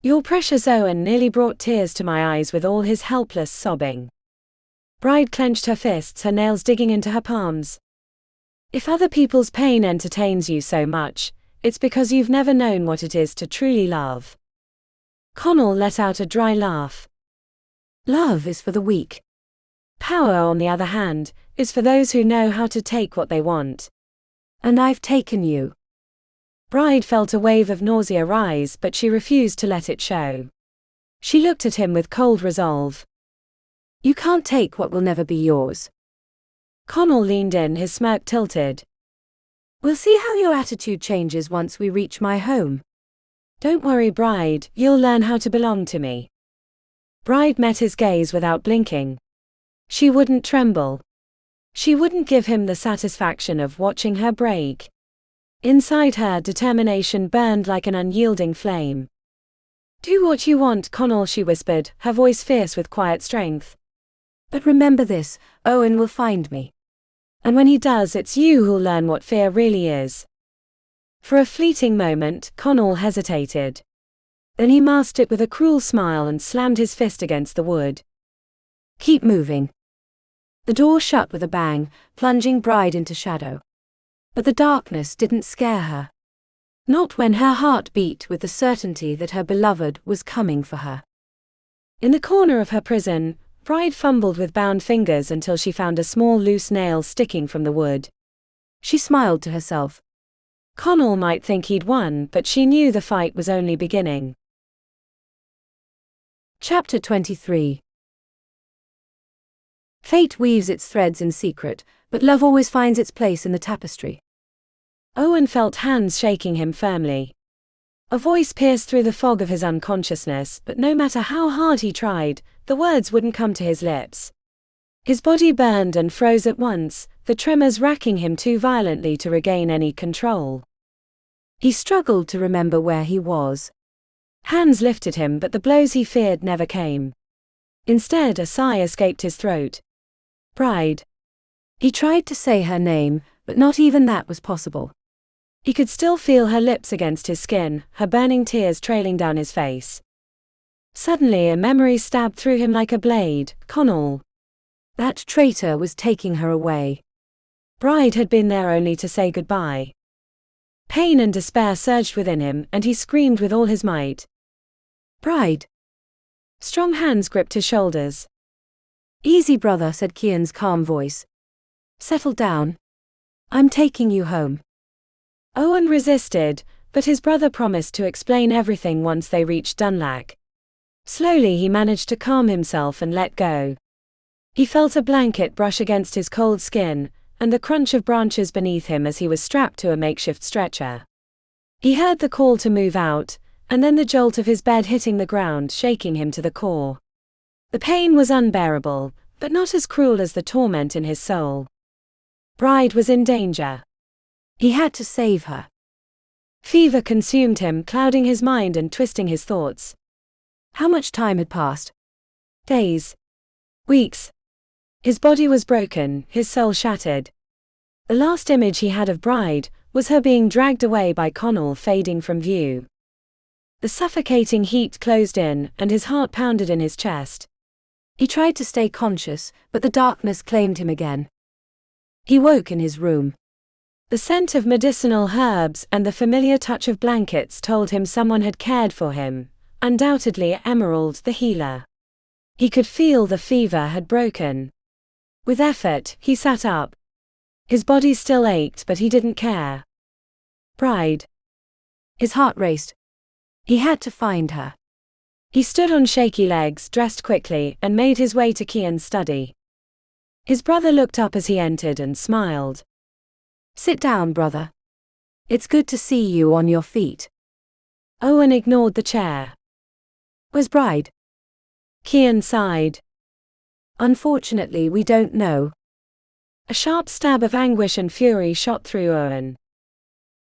Your precious Eoghan nearly brought tears to my eyes with all his helpless sobbing. Brighde clenched her fists, her nails digging into her palms. If other people's pain entertains you so much, it's because you've never known what it is to truly love. Connell let out a dry laugh. Love is for the weak. Power, on the other hand, is for those who know how to take what they want. And I've taken you. Brighde felt a wave of nausea rise, but she refused to let it show. She looked at him with cold resolve. You can't take what will never be yours. Connell leaned in, his smirk tilted. We'll see how your attitude changes once we reach my home. Don't worry, Brighde, you'll learn how to belong to me. Brighde met his gaze without blinking. She wouldn't tremble. She wouldn't give him the satisfaction of watching her break. Inside her, determination burned like an unyielding flame. Do what you want, Connell, she whispered, her voice fierce with quiet strength. But remember this, Eoghan will find me. And when he does, it's you who'll learn what fear really is. For a fleeting moment, Connell hesitated. Then he masked it with a cruel smile and slammed his fist against the wood. Keep moving. The door shut with a bang, plunging Brighde into shadow. But the darkness didn't scare her. Not when her heart beat with the certainty that her beloved was coming for her. In the corner of her prison, Brighde fumbled with bound fingers until she found a small loose nail sticking from the wood. She smiled to herself. Connell might think he'd won, but she knew the fight was only beginning. Chapter 23. Fate weaves its threads in secret, but love always finds its place in the tapestry. Eoghan felt hands shaking him firmly. A voice pierced through the fog of his unconsciousness, but no matter how hard he tried, the words wouldn't come to his lips. His body burned and froze at once, the tremors racking him too violently to regain any control. He struggled to remember where he was. Hands lifted him, but the blows he feared never came. Instead, a sigh escaped his throat. Brighde. He tried to say her name, but not even that was possible. He could still feel her lips against his skin, her burning tears trailing down his face. Suddenly a memory stabbed through him like a blade. Conall. That traitor was taking her away. Brighde had been there only to say goodbye. Pain and despair surged within him, and he screamed with all his might. Brighde. Strong hands gripped his shoulders. Easy, brother, said Cian's calm voice. Settle down. I'm taking you home. Eoghan resisted, but his brother promised to explain everything once they reached Dunlac. Slowly he managed to calm himself and let go. He felt a blanket brush against his cold skin, and the crunch of branches beneath him as he was strapped to a makeshift stretcher. He heard the call to move out, and then the jolt of his bed hitting the ground, shaking him to the core. The pain was unbearable, but not as cruel as the torment in his soul. Brighde was in danger. He had to save her. Fever consumed him, clouding his mind and twisting his thoughts. How much time had passed? Days. Weeks. His body was broken, his soul shattered. The last image he had of Brighde was her being dragged away by Conall, fading from view. The suffocating heat closed in, and his heart pounded in his chest. He tried to stay conscious, but the darkness claimed him again. He woke in his room. The scent of medicinal herbs and the familiar touch of blankets told him someone had cared for him, undoubtedly Emerald the healer. He could feel the fever had broken. With effort, he sat up. His body still ached, but he didn't care. Brighde. His heart raced. He had to find her. He stood on shaky legs, dressed quickly, and made his way to Cian's study. His brother looked up as he entered and smiled. Sit down, brother. It's good to see you on your feet. Eoghan ignored the chair. Where's Brighde? Cian sighed. Unfortunately, we don't know. A sharp stab of anguish and fury shot through Eoghan.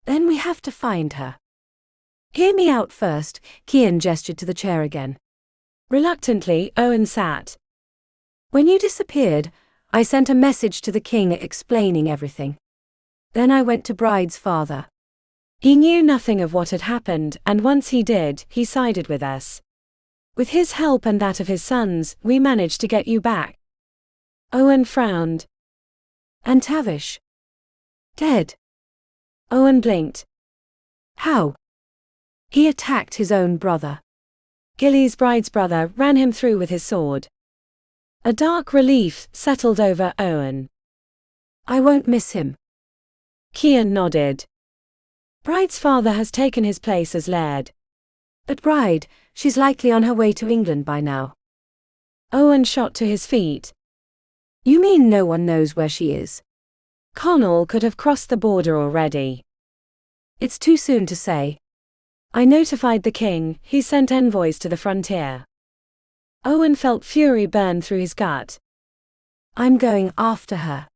Then we have to find her. Hear me out first, Cian gestured to the chair again. Reluctantly, Eoghan sat. When you disappeared, I sent a message to the king explaining everything. Then I went to Brighde's father. He knew nothing of what had happened, and once he did, he sided with us. With his help and that of his sons, we managed to get you back. Eoghan frowned. And Tavish? Dead? Eoghan blinked. How? He attacked his own brother. Gilly's Brighde's brother ran him through with his sword. A dark relief settled over Eoghan. I won't miss him. Cian nodded. Brighde's father has taken his place as laird. But Brighde, she's likely on her way to England by now. Eoghan shot to his feet. You mean no one knows where she is? Conall could have crossed the border already. It's too soon to say. I notified the king, he sent envoys to the frontier. Eoghan felt fury burn through his gut. I'm going after her.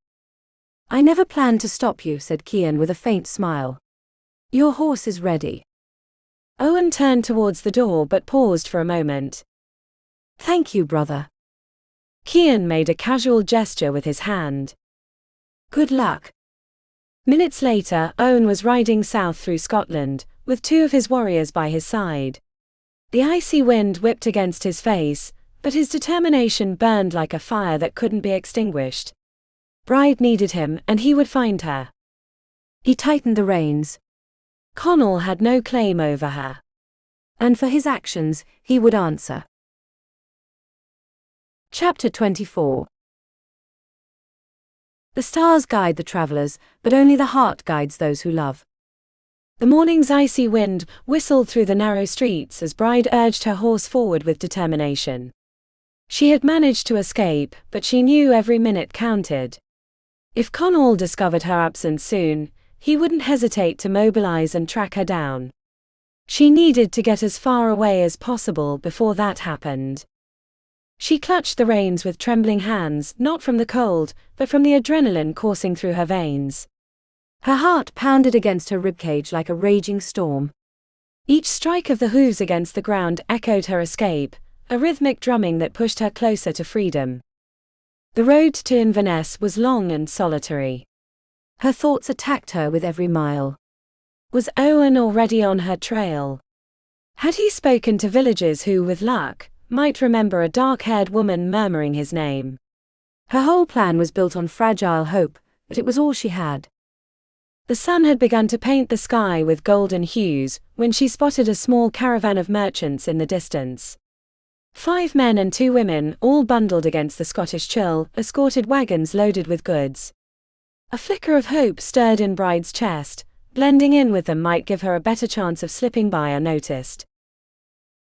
I never planned to stop you, said Cian with a faint smile. Your horse is ready. Eoghan turned towards the door but paused for a moment. Thank you, brother. Cian made a casual gesture with his hand. Good luck. Minutes later, Eoghan was riding south through Scotland, with two of his warriors by his side. The icy wind whipped against his face, but his determination burned like a fire that couldn't be extinguished. Brighde needed him, and he would find her. He tightened the reins. Conall had no claim over her. And for his actions, he would answer. Chapter 24. The stars guide the travelers, but only the heart guides those who love. The morning's icy wind whistled through the narrow streets as Brighde urged her horse forward with determination. She had managed to escape, but she knew every minute counted. If Conall discovered her absence soon, he wouldn't hesitate to mobilize and track her down. She needed to get as far away as possible before that happened. She clutched the reins with trembling hands, not from the cold, but from the adrenaline coursing through her veins. Her heart pounded against her ribcage like a raging storm. Each strike of the hooves against the ground echoed her escape, a rhythmic drumming that pushed her closer to freedom. The road to Inverness was long and solitary. Her thoughts attacked her with every mile. Was Eoghan already on her trail? Had he spoken to villagers who, with luck, might remember a dark-haired woman murmuring his name? Her whole plan was built on fragile hope, but it was all she had. The sun had begun to paint the sky with golden hues when she spotted a small caravan of merchants in the distance. 5 men and 2 women, all bundled against the Scottish chill, escorted wagons loaded with goods. A flicker of hope stirred in Brighde's chest. Blending in with them might give her a better chance of slipping by unnoticed.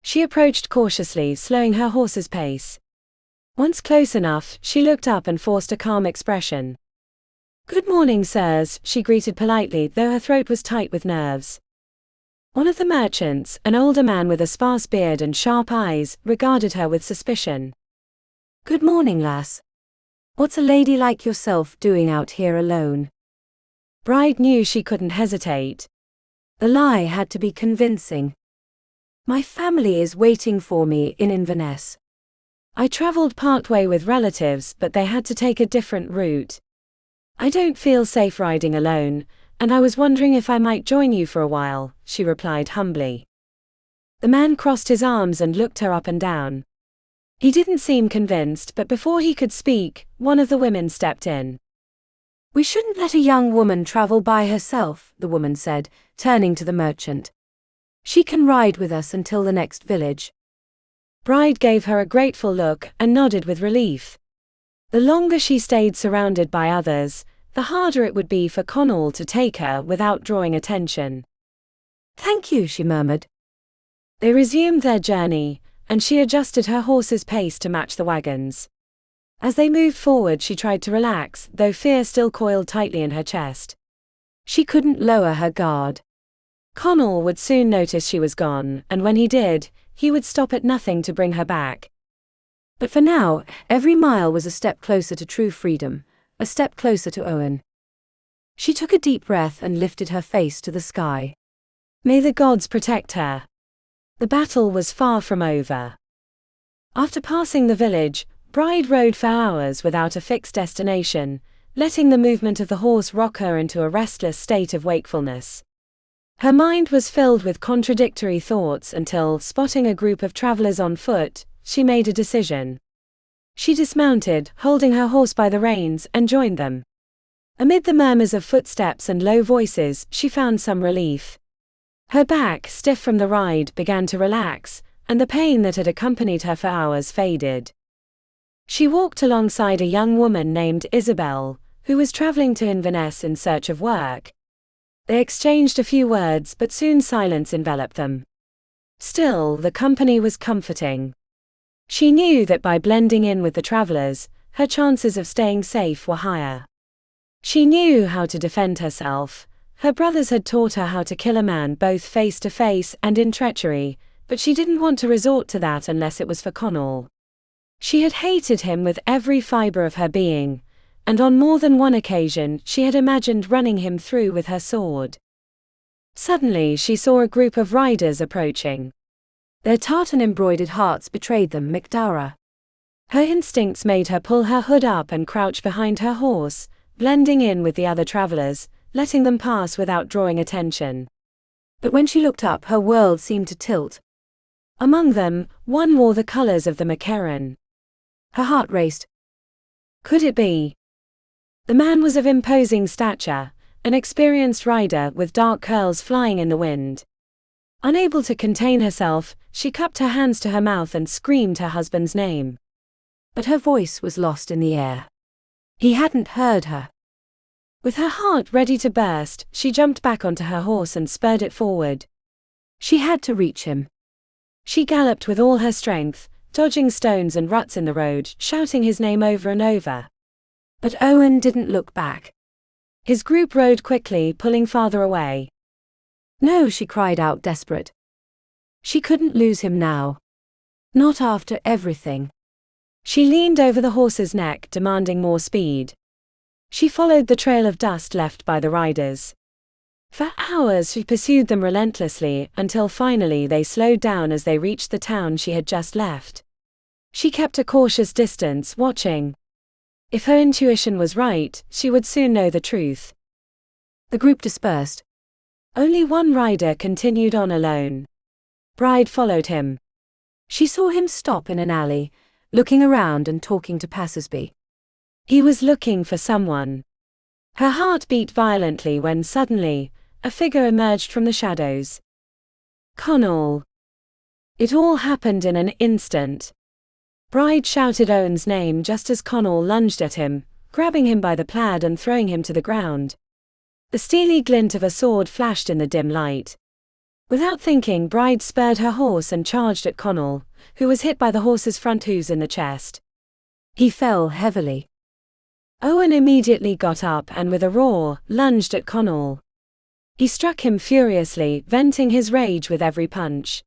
She approached cautiously, slowing her horse's pace. Once close enough, she looked up and forced a calm expression. "Good morning, sirs," she greeted politely, though her throat was tight with nerves. One of the merchants, an older man with a sparse beard and sharp eyes, regarded her with suspicion. "Good morning, lass. What's a lady like yourself doing out here alone?" Brighde knew she couldn't hesitate. The lie had to be convincing. "My family is waiting for me in Inverness. I traveled partway with relatives, but they had to take a different route. I don't feel safe riding alone, and I was wondering if I might join you for a while," she replied humbly. The man crossed his arms and looked her up and down. He didn't seem convinced, but before he could speak, one of the women stepped in. "We shouldn't let a young woman travel by herself," the woman said, turning to the merchant. "She can ride with us until the next village." Brighde gave her a grateful look and nodded with relief. The longer she stayed surrounded by others, the harder it would be for Conall to take her without drawing attention. "Thank you," she murmured. They resumed their journey, and she adjusted her horse's pace to match the wagons. As they moved forward, she tried to relax, though fear still coiled tightly in her chest. She couldn't lower her guard. Conall would soon notice she was gone, and when he did, he would stop at nothing to bring her back. But for now, every mile was a step closer to true freedom, a step closer to Eoghan. She took a deep breath and lifted her face to the sky. May the gods protect her. The battle was far from over. After passing the village, Brighde rode for hours without a fixed destination, letting the movement of the horse rock her into a restless state of wakefulness. Her mind was filled with contradictory thoughts until, spotting a group of travelers on foot, she made a decision. She dismounted, holding her horse by the reins, and joined them. Amid the murmurs of footsteps and low voices, she found some relief. Her back, stiff from the ride, began to relax, and the pain that had accompanied her for hours faded. She walked alongside a young woman named Isabel, who was traveling to Inverness in search of work. They exchanged a few words, but soon silence enveloped them. Still, the company was comforting. She knew that by blending in with the travelers, her chances of staying safe were higher. She knew how to defend herself. Her brothers had taught her how to kill a man both face to face and in treachery, but she didn't want to resort to that unless it was for Conall. She had hated him with every fiber of her being, and on more than one occasion she had imagined running him through with her sword. Suddenly she saw a group of riders approaching. Their tartan-embroidered hearts betrayed them, MacDara. Her instincts made her pull her hood up and crouch behind her horse, blending in with the other travelers, letting them pass without drawing attention. But when she looked up, her world seemed to tilt. Among them, one wore the colors of the MacKerran. Her heart raced. Could it be? The man was of imposing stature, an experienced rider with dark curls flying in the wind. Unable to contain herself, she cupped her hands to her mouth and screamed her husband's name. But her voice was lost in the air. He hadn't heard her. With her heart ready to burst, she jumped back onto her horse and spurred it forward. She had to reach him. She galloped with all her strength, dodging stones and ruts in the road, shouting his name over and over. But Eoghan didn't look back. His group rode quickly, pulling farther away. "No," she cried out, desperate. She couldn't lose him now. Not after everything. She leaned over the horse's neck, demanding more speed. She followed the trail of dust left by the riders. For hours she pursued them relentlessly, until finally they slowed down as they reached the town she had just left. She kept a cautious distance, watching. If her intuition was right, she would soon know the truth. The group dispersed. Only one rider continued on alone. Brighde followed him. She saw him stop in an alley, looking around and talking to passersby. He was looking for someone. Her heart beat violently when suddenly, a figure emerged from the shadows. Connell. It all happened in an instant. Brighde shouted Eoghan's name just as Connell lunged at him, grabbing him by the plaid and throwing him to the ground. The steely glint of a sword flashed in the dim light. Without thinking, Brighde spurred her horse and charged at Connell, who was hit by the horse's front hooves in the chest. He fell heavily. Eoghan immediately got up and with a roar, lunged at Connell. He struck him furiously, venting his rage with every punch.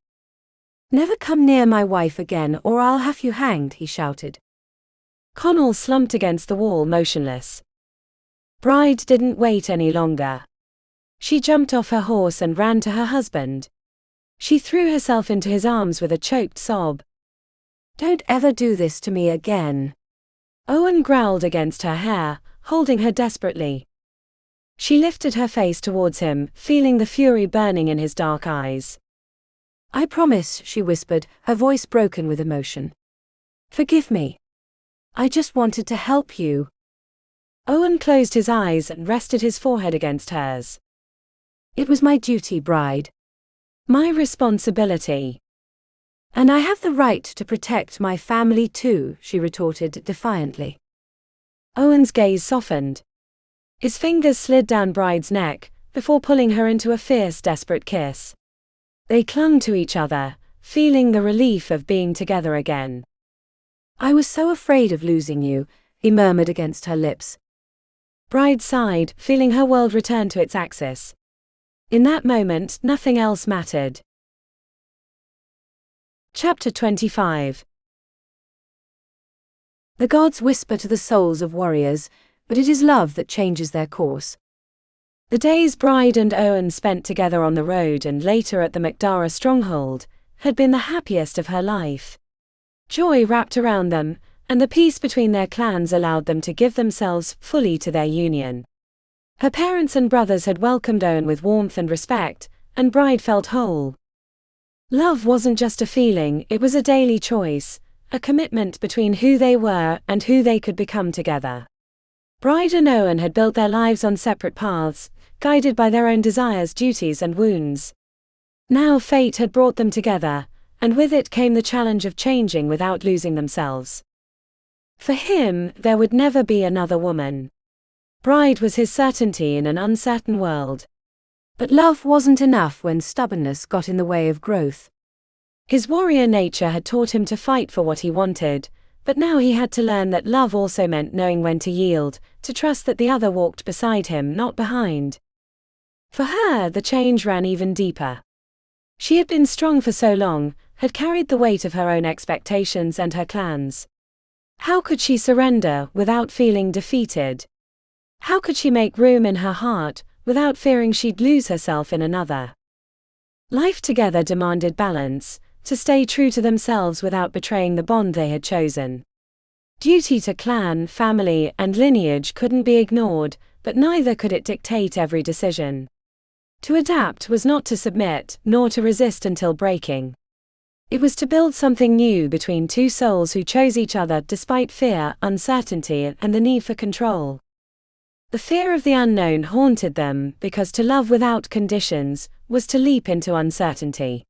"Never come near my wife again or I'll have you hanged," he shouted. Connell slumped against the wall motionless. Brighde didn't wait any longer. She jumped off her horse and ran to her husband. She threw herself into his arms with a choked sob. "Don't ever do this to me again." Eoghan growled against her hair, holding her desperately. She lifted her face towards him, feeling the fury burning in his dark eyes. "I promise," she whispered, her voice broken with emotion. "Forgive me. I just wanted to help you." Eoghan closed his eyes and rested his forehead against hers. "It was my duty, Brighde. My responsibility. And I have the right to protect my family too," she retorted defiantly. Eoghan's gaze softened. His fingers slid down Bride's neck, before pulling her into a fierce, desperate kiss. They clung to each other, feeling the relief of being together again. "I was so afraid of losing you," he murmured against her lips. Brighde sighed, feeling her world return to its axis. In that moment, nothing else mattered. Chapter 25. The gods whisper to the souls of warriors, but it is love that changes their course. The days Brighde and Eoghan spent together on the road and later at the MacDara stronghold had been the happiest of her life. Joy wrapped around them, and the peace between their clans allowed them to give themselves fully to their union. Her parents and brothers had welcomed Eoghan with warmth and respect, and Brighde felt whole. Love wasn't just a feeling, it was a daily choice, a commitment between who they were and who they could become together. Brighde and Eoghan had built their lives on separate paths, guided by their own desires, duties and wounds. Now fate had brought them together, and with it came the challenge of changing without losing themselves. For him, there would never be another woman. Brighde was his certainty in an uncertain world. But love wasn't enough when stubbornness got in the way of growth. His warrior nature had taught him to fight for what he wanted, but now he had to learn that love also meant knowing when to yield, to trust that the other walked beside him, not behind. For her, the change ran even deeper. She had been strong for so long, had carried the weight of her own expectations and her clan's. How could she surrender without feeling defeated? How could she make room in her heart without fearing she'd lose herself in another? Life together demanded balance, to stay true to themselves without betraying the bond they had chosen. Duty to clan, family, and lineage couldn't be ignored, but neither could it dictate every decision. To adapt was not to submit, nor to resist until breaking. It was to build something new between two souls who chose each other despite fear, uncertainty, and the need for control. The fear of the unknown haunted them because to love without conditions was to leap into uncertainty.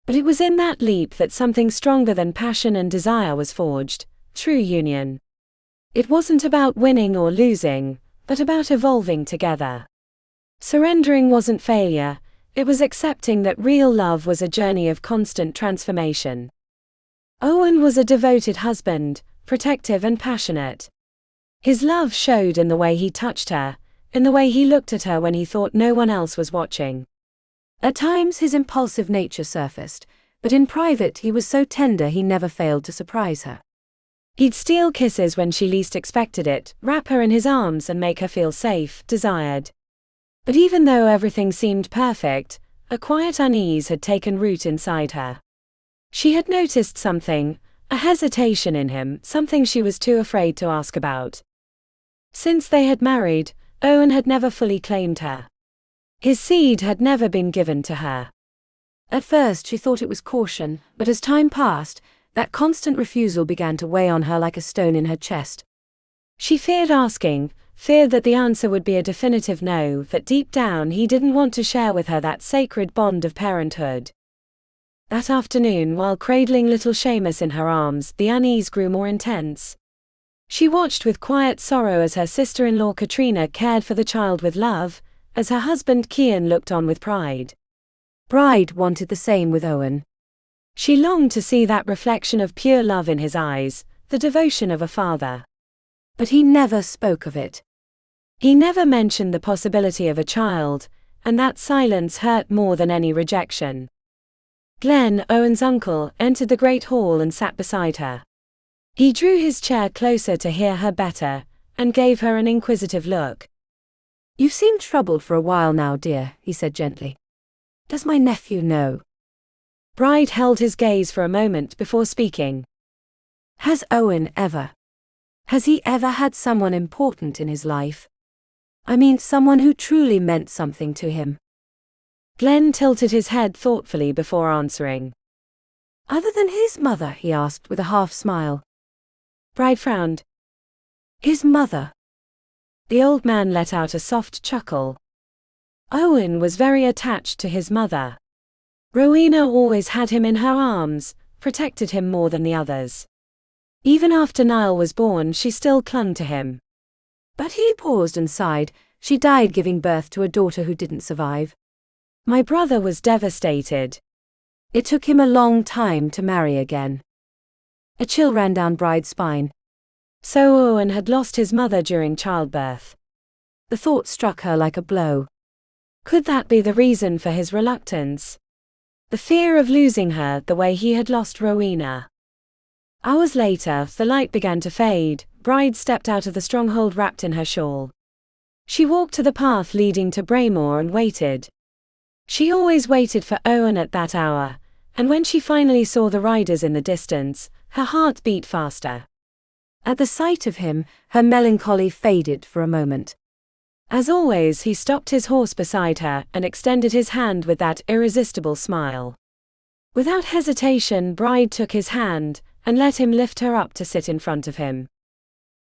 But it was in that leap that something stronger than passion and desire was forged, true union. It wasn't about winning or losing, but about evolving together. Surrendering wasn't failure, it was accepting that real love was a journey of constant transformation. Eoghan was a devoted husband, protective and passionate. His love showed in the way he touched her, in the way he looked at her when he thought no one else was watching. At times his impulsive nature surfaced, but in private he was so tender he never failed to surprise her. He'd steal kisses when she least expected it, wrap her in his arms and make her feel safe, desired. But even though everything seemed perfect, a quiet unease had taken root inside her. She had noticed something, a hesitation in him, something she was too afraid to ask about. Since they had married, Eoghan had never fully claimed her. His seed had never been given to her. At first she thought it was caution, but as time passed, that constant refusal began to weigh on her like a stone in her chest. She feared asking, feared that the answer would be a definitive no, that deep down he didn't want to share with her that sacred bond of parenthood. That afternoon, while cradling little Seamus in her arms, the unease grew more intense. She watched with quiet sorrow as her sister-in-law Katrina cared for the child with love, as her husband Cian looked on with pride. Brighde wanted the same with Eoghan. She longed to see that reflection of pure love in his eyes, the devotion of a father. But he never spoke of it. He never mentioned the possibility of a child, and that silence hurt more than any rejection. Glenn, Eoghan's uncle, entered the great hall and sat beside her. He drew his chair closer to hear her better, and gave her an inquisitive look. "You've seemed troubled for a while now, dear," he said gently. "Does my nephew know?" Brighde held his gaze for a moment before speaking. Has he ever had someone important in his life? I mean, someone who truly meant something to him. Glenn tilted his head thoughtfully before answering. Other than his mother, he asked with a half smile. Brighde frowned. His mother? The old man let out a soft chuckle. Eoghan was very attached to his mother. Rowena always had him in her arms, protected him more than the others. Even after Niall was born, she still clung to him. But he paused and sighed. She died giving birth to a daughter who didn't survive. My brother was devastated. It took him a long time to marry again. A chill ran down Bride's spine. So Eoghan had lost his mother during childbirth. The thought struck her like a blow. Could that be the reason for his reluctance? The fear of losing her the way he had lost Rowena. Hours later, the light began to fade. Brighde stepped out of the stronghold wrapped in her shawl. She walked to the path leading to Braemore and waited. She always waited for Eoghan at that hour, and when she finally saw the riders in the distance, her heart beat faster. At the sight of him, her melancholy faded for a moment. As always, he stopped his horse beside her and extended his hand with that irresistible smile. Without hesitation, Brighde took his hand and let him lift her up to sit in front of him.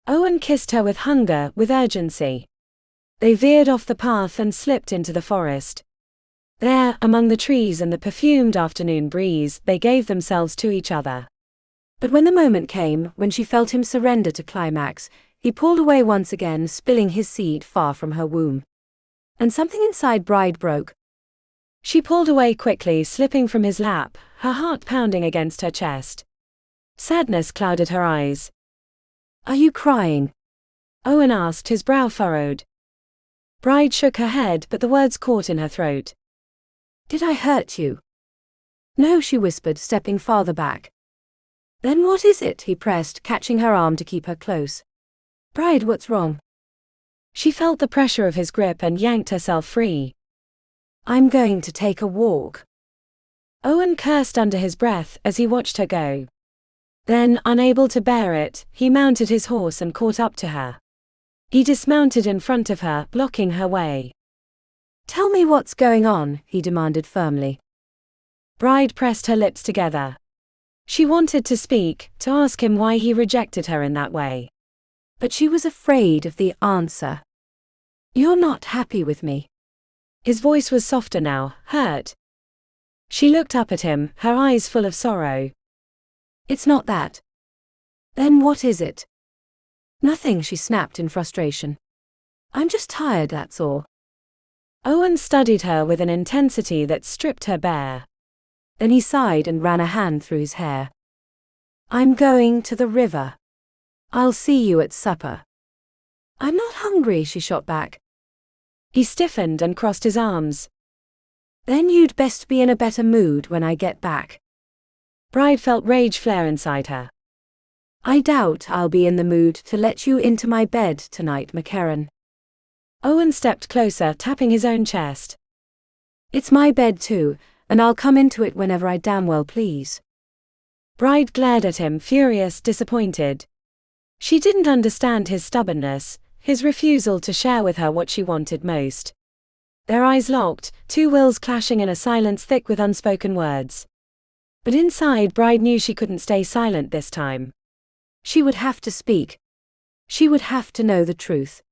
Eoghan kissed her with hunger, with urgency. They veered off the path and slipped into the forest. There, among the trees and the perfumed afternoon breeze, they gave themselves to each other. But when the moment came, when she felt him surrender to climax, he pulled away once again, spilling his seed far from her womb. And something inside Brighde broke. She pulled away quickly, slipping from his lap, her heart pounding against her chest. Sadness clouded her eyes. Are you crying? Eoghan asked, his brow furrowed. Brighde shook her head, but the words caught in her throat. Did I hurt you? No, she whispered, stepping farther back. Then what is it? He pressed, catching her arm to keep her close. Brighde, what's wrong? She felt the pressure of his grip and yanked herself free. I'm going to take a walk. Eoghan cursed under his breath as he watched her go. Then, unable to bear it, he mounted his horse and caught up to her. He dismounted in front of her, blocking her way. Tell me what's going on, he demanded firmly. Brighde pressed her lips together. She wanted to speak, to ask him why he rejected her in that way. But she was afraid of the answer. You're not happy with me. His voice was softer now, hurt. She looked up at him, her eyes full of sorrow. It's not that. Then what is it? Nothing, she snapped in frustration. I'm just tired, that's all. Eoghan studied her with an intensity that stripped her bare. Then he sighed and ran a hand through his hair. I'm going to the river. I'll see you at supper. I'm not hungry, she shot back. He stiffened and crossed his arms. Then you'd best be in a better mood when I get back. Brighde felt rage flare inside her. I doubt I'll be in the mood to let you into my bed tonight, MacKerran. Eoghan stepped closer, tapping his own chest. It's my bed too, and I'll come into it whenever I damn well please. Brighde glared at him, furious, disappointed. She didn't understand his stubbornness, his refusal to share with her what she wanted most. Their eyes locked, two wills clashing in a silence thick with unspoken words. But inside, Brighde knew she couldn't stay silent this time. She would have to speak. She would have to know the truth.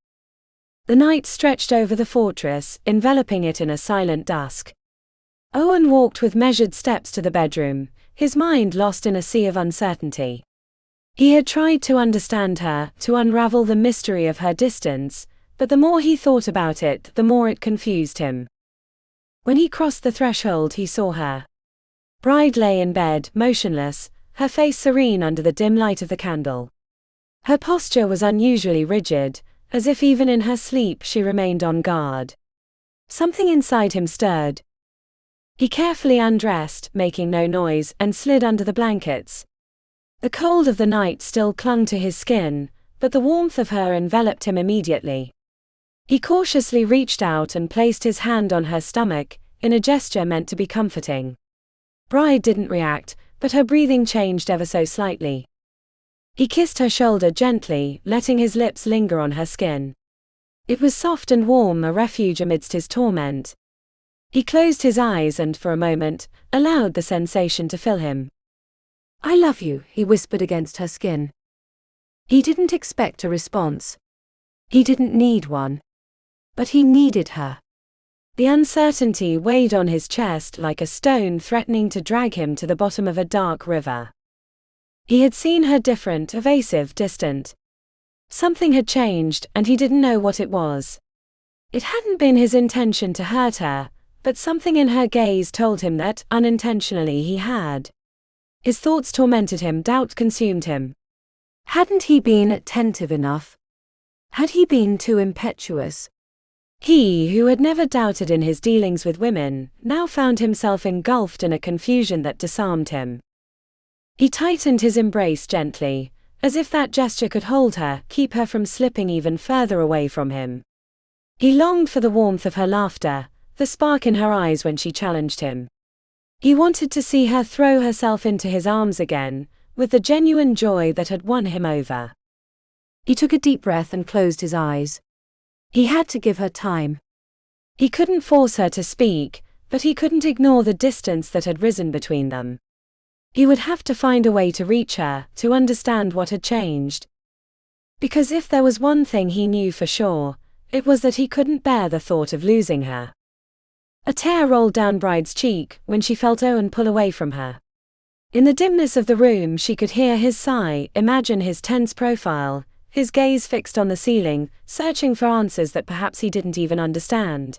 The night stretched over the fortress, enveloping it in a silent dusk. Eoghan walked with measured steps to the bedroom, his mind lost in a sea of uncertainty. He had tried to understand her, to unravel the mystery of her distance, but the more he thought about it, the more it confused him. When he crossed the threshold, he saw her. Brighde lay in bed, motionless, her face serene under the dim light of the candle. Her posture was unusually rigid, as if even in her sleep she remained on guard. Something inside him stirred. He carefully undressed, making no noise, and slid under the blankets. The cold of the night still clung to his skin, but the warmth of her enveloped him immediately. He cautiously reached out and placed his hand on her stomach, in a gesture meant to be comforting. Brighde didn't react, but her breathing changed ever so slightly. He kissed her shoulder gently, letting his lips linger on her skin. It was soft and warm, a refuge amidst his torment. He closed his eyes and, for a moment, allowed the sensation to fill him. "I love you," he whispered against her skin. He didn't expect a response. He didn't need one. But he needed her. The uncertainty weighed on his chest like a stone threatening to drag him to the bottom of a dark river. He had seen her different, evasive, distant. Something had changed, and he didn't know what it was. It hadn't been his intention to hurt her, but something in her gaze told him that, unintentionally, he had. His thoughts tormented him, doubt consumed him. Hadn't he been attentive enough? Had he been too impetuous? He, who had never doubted in his dealings with women, now found himself engulfed in a confusion that disarmed him. He tightened his embrace gently, as if that gesture could hold her, keep her from slipping even further away from him. He longed for the warmth of her laughter, the spark in her eyes when she challenged him. He wanted to see her throw herself into his arms again, with the genuine joy that had won him over. He took a deep breath and closed his eyes. He had to give her time. He couldn't force her to speak, but he couldn't ignore the distance that had risen between them. He would have to find a way to reach her, to understand what had changed. Because if there was one thing he knew for sure, it was that he couldn't bear the thought of losing her. A tear rolled down Brighde's cheek when she felt Eoghan pull away from her. In the dimness of the room she could hear his sigh, imagine his tense profile, his gaze fixed on the ceiling, searching for answers that perhaps he didn't even understand.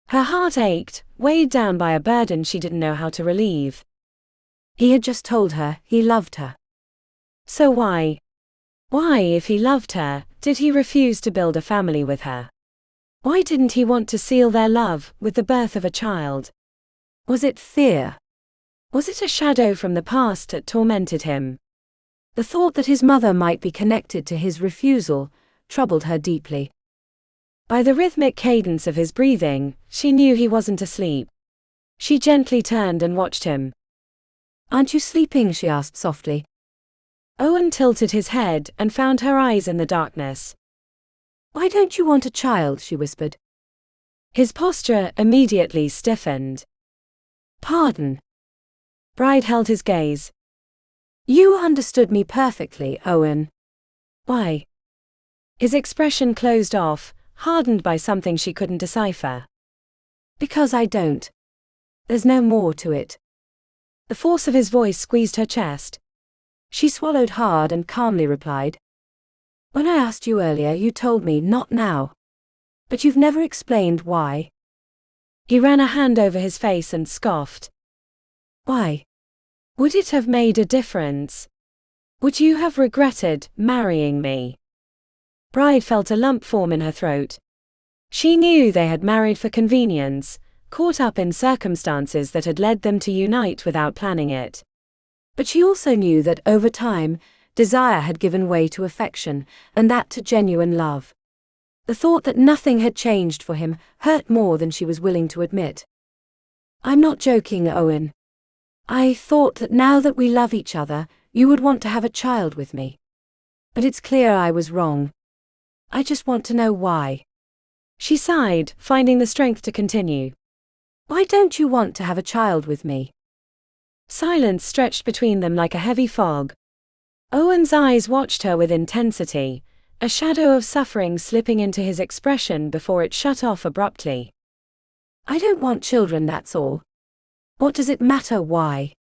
Her heart ached, weighed down by a burden she didn't know how to relieve. He had just told her he loved her. So why, if he loved her, did he refuse to build a family with her? Why didn't he want to seal their love with the birth of a child? Was it fear? Was it a shadow from the past that tormented him? The thought that his mother might be connected to his refusal troubled her deeply. By the rhythmic cadence of his breathing, she knew he wasn't asleep. She gently turned and watched him. "Aren't you sleeping?" she asked softly. Eoghan tilted his head and found her eyes in the darkness. "Why don't you want a child?" she whispered. His posture immediately stiffened. "Pardon." Brighde held his gaze. "You understood me perfectly, Eoghan." "Why?" His expression closed off, hardened by something she couldn't decipher. "Because I don't. There's no more to it." The force of his voice squeezed her chest. She swallowed hard and calmly replied, "When I asked you earlier, you told me not now. But you've never explained why." He ran a hand over his face and scoffed. "Why? Would it have made a difference? Would you have regretted marrying me?" Brighde felt a lump form in her throat. She knew they had married for convenience, caught up in circumstances that had led them to unite without planning it. But she also knew that over time, desire had given way to affection, and that to genuine love. The thought that nothing had changed for him hurt more than she was willing to admit. "I'm not joking, Eoghan. I thought that now that we love each other, you would want to have a child with me. But it's clear I was wrong. I just want to know why. She sighed, finding the strength to continue. Why don't you want to have a child with me? Silence stretched between them like a heavy fog. Eoghan's eyes watched her with intensity, a shadow of suffering slipping into his expression before it shut off abruptly. I don't want children, that's all. What does it matter why?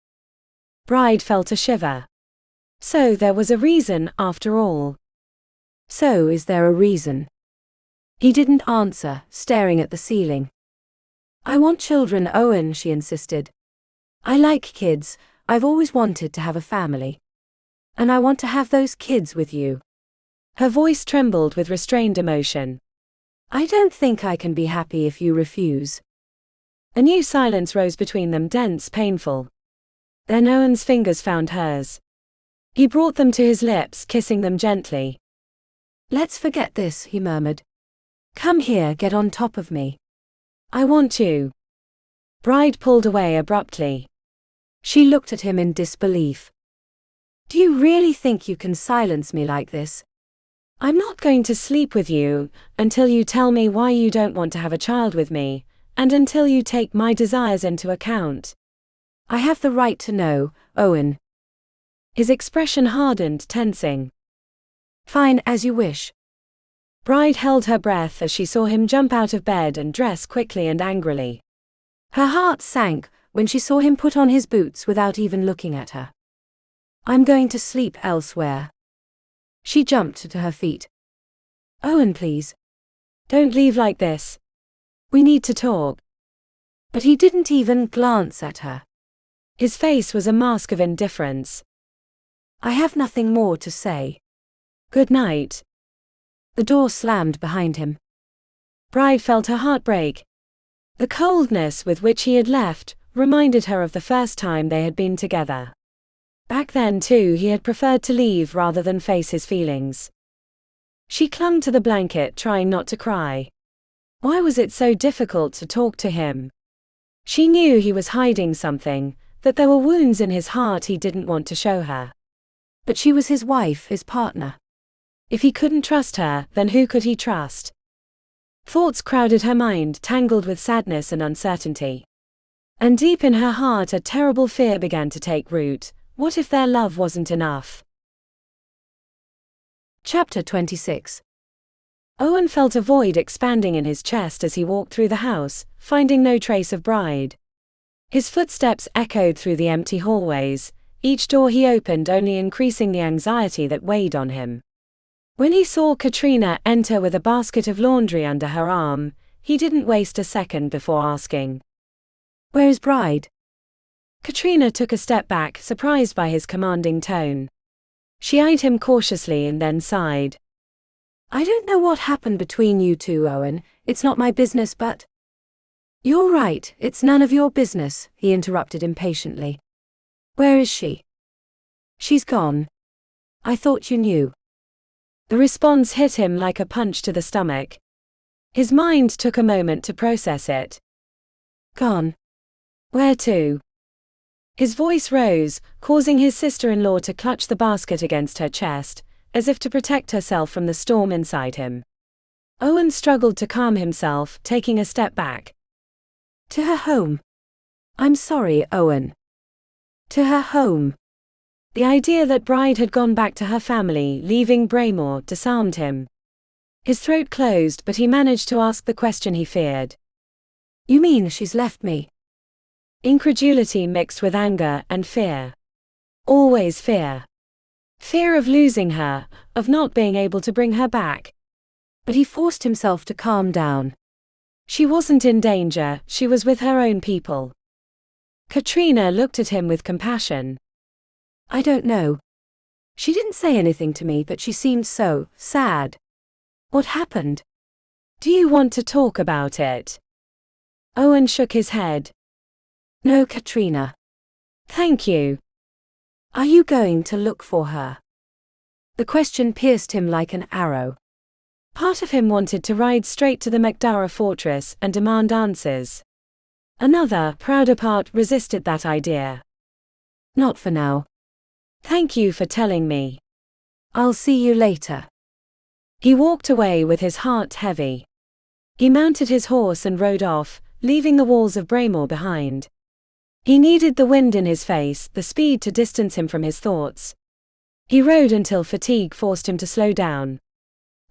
Brighde felt a shiver. So there was a reason, after all. So is there a reason? He didn't answer, staring at the ceiling. I want children, Eoghan, she insisted. I like kids, I've always wanted to have a family. And I want to have those kids with you. Her voice trembled with restrained emotion. I don't think I can be happy if you refuse. A new silence rose between them, dense, painful. Then Eoghan's fingers found hers. He brought them to his lips, kissing them gently. Let's forget this, he murmured. Come here, get on top of me. I want you. Brighde pulled away abruptly. She looked at him in disbelief. Do you really think you can silence me like this? I'm not going to sleep with you until you tell me why you don't want to have a child with me, and until you take my desires into account. I have the right to know, Eoghan. His expression hardened, tensing. Fine, as you wish. Brighde held her breath as she saw him jump out of bed and dress quickly and angrily. Her heart sank when she saw him put on his boots without even looking at her. I'm going to sleep elsewhere. She jumped to her feet. Eoghan, please. Don't leave like this. We need to talk. But he didn't even glance at her. His face was a mask of indifference. I have nothing more to say. Good night. The door slammed behind him. Brighde felt her heart break. The coldness with which he had left reminded her of the first time they had been together. Back then, too, he had preferred to leave rather than face his feelings. She clung to the blanket, trying not to cry. Why was it so difficult to talk to him? She knew he was hiding something, that there were wounds in his heart he didn't want to show her. But she was his wife, his partner. If he couldn't trust her, then who could he trust? Thoughts crowded her mind, tangled with sadness and uncertainty. And deep in her heart a terrible fear began to take root. What if their love wasn't enough? Chapter 26. Eoghan felt a void expanding in his chest as he walked through the house, finding no trace of Brighde. His footsteps echoed through the empty hallways, each door he opened only increasing the anxiety that weighed on him. When he saw Katrina enter with a basket of laundry under her arm, he didn't waste a second before asking, Where is Brighde? Katrina took a step back, surprised by his commanding tone. She eyed him cautiously and then sighed. I don't know what happened between you two, Eoghan. It's not my business, but... You're right, it's none of your business, he interrupted impatiently. Where is she? She's gone. I thought you knew. The response hit him like a punch to the stomach. His mind took a moment to process it. Gone. Where to? His voice rose, causing his sister-in-law to clutch the basket against her chest, as if to protect herself from the storm inside him. Eoghan struggled to calm himself, taking a step back. To her home. I'm sorry, Eoghan. To her home. The idea that Brighde had gone back to her family, leaving Braemore, disarmed him. His throat closed, but he managed to ask the question he feared. You mean she's left me? Incredulity mixed with anger and fear. Always fear. Fear of losing her, of not being able to bring her back. But he forced himself to calm down. She wasn't in danger, she was with her own people. Katrina looked at him with compassion. I don't know. She didn't say anything to me, but she seemed so sad. What happened? Do you want to talk about it? Eoghan shook his head. No, Katrina. Thank you. Are you going to look for her? The question pierced him like an arrow. Part of him wanted to ride straight to the MacDara fortress and demand answers. Another, prouder part resisted that idea. Not for now. Thank you for telling me. I'll see you later. He walked away with his heart heavy. He mounted his horse and rode off, leaving the walls of Braemore behind. He needed the wind in his face, the speed to distance him from his thoughts. He rode until fatigue forced him to slow down.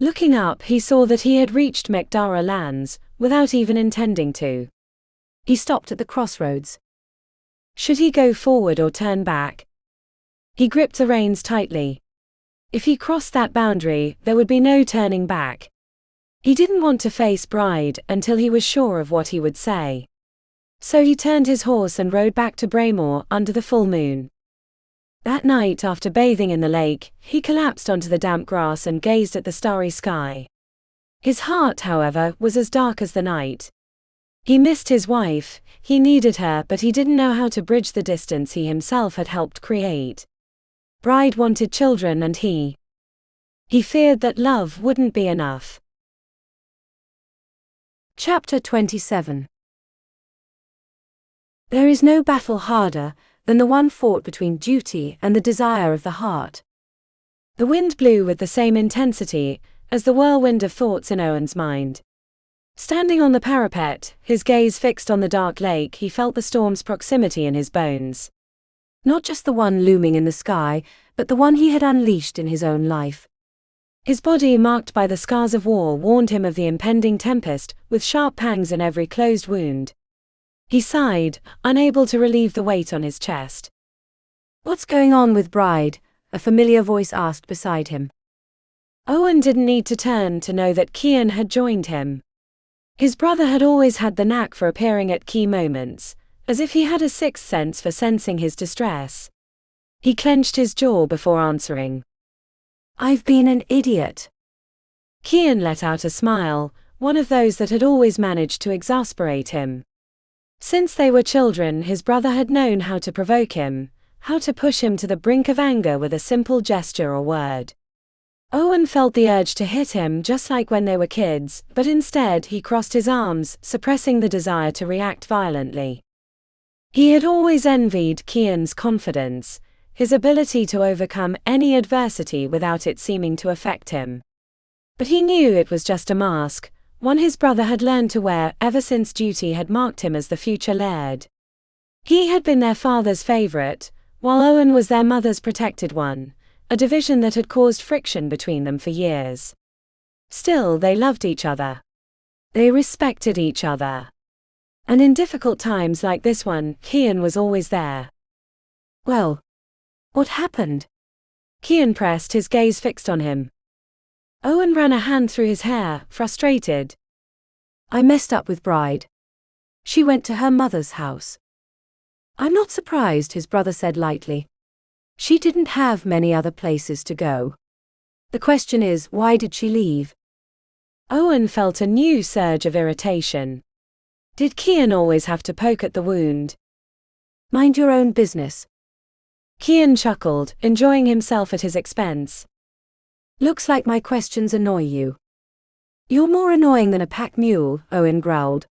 Looking up, he saw that he had reached MacDara lands, without even intending to. He stopped at the crossroads. Should he go forward or turn back? He gripped the reins tightly. If he crossed that boundary, there would be no turning back. He didn't want to face Brighde until he was sure of what he would say. So he turned his horse and rode back to Braemore under the full moon. That night, after bathing in the lake, he collapsed onto the damp grass and gazed at the starry sky. His heart, however, was as dark as the night. He missed his wife, he needed her, but he didn't know how to bridge the distance he himself had helped create. Brighde wanted children and he feared that love wouldn't be enough. Chapter 27. There is no battle harder than the one fought between duty and the desire of the heart. The wind blew with the same intensity as the whirlwind of thoughts in Eoghan's mind. Standing on the parapet, his gaze fixed on the dark lake, he felt the storm's proximity in his bones. Not just the one looming in the sky, but the one he had unleashed in his own life. His body, marked by the scars of war, warned him of the impending tempest, with sharp pangs in every closed wound. He sighed, unable to relieve the weight on his chest. "What's going on with Brighde?" a familiar voice asked beside him. Eoghan didn't need to turn to know that Cian had joined him. His brother had always had the knack for appearing at key moments, as if he had a sixth sense for sensing his distress. He clenched his jaw before answering. "I've been an idiot." Cian let out a smile, one of those that had always managed to exasperate him. Since they were children, his brother had known how to provoke him, how to push him to the brink of anger with a simple gesture or word. Eoghan felt the urge to hit him just like when they were kids, but instead he crossed his arms, suppressing the desire to react violently. He had always envied Cian's confidence, his ability to overcome any adversity without it seeming to affect him. But he knew it was just a mask, one his brother had learned to wear ever since duty had marked him as the future laird. He had been their father's favorite, while Eoghan was their mother's protected one, a division that had caused friction between them for years. Still, they loved each other. They respected each other. And in difficult times like this one, Cian was always there. "Well, what happened?" Cian pressed, his gaze fixed on him. Eoghan ran a hand through his hair, frustrated. "I messed up with Brighde. She went to her mother's house." "I'm not surprised," his brother said lightly. "She didn't have many other places to go. The question is, why did she leave?" Eoghan felt a new surge of irritation. Did Cian always have to poke at the wound? "Mind your own business." Cian chuckled, enjoying himself at his expense. "Looks like my questions annoy you." "You're more annoying than a pack mule," Eoghan growled.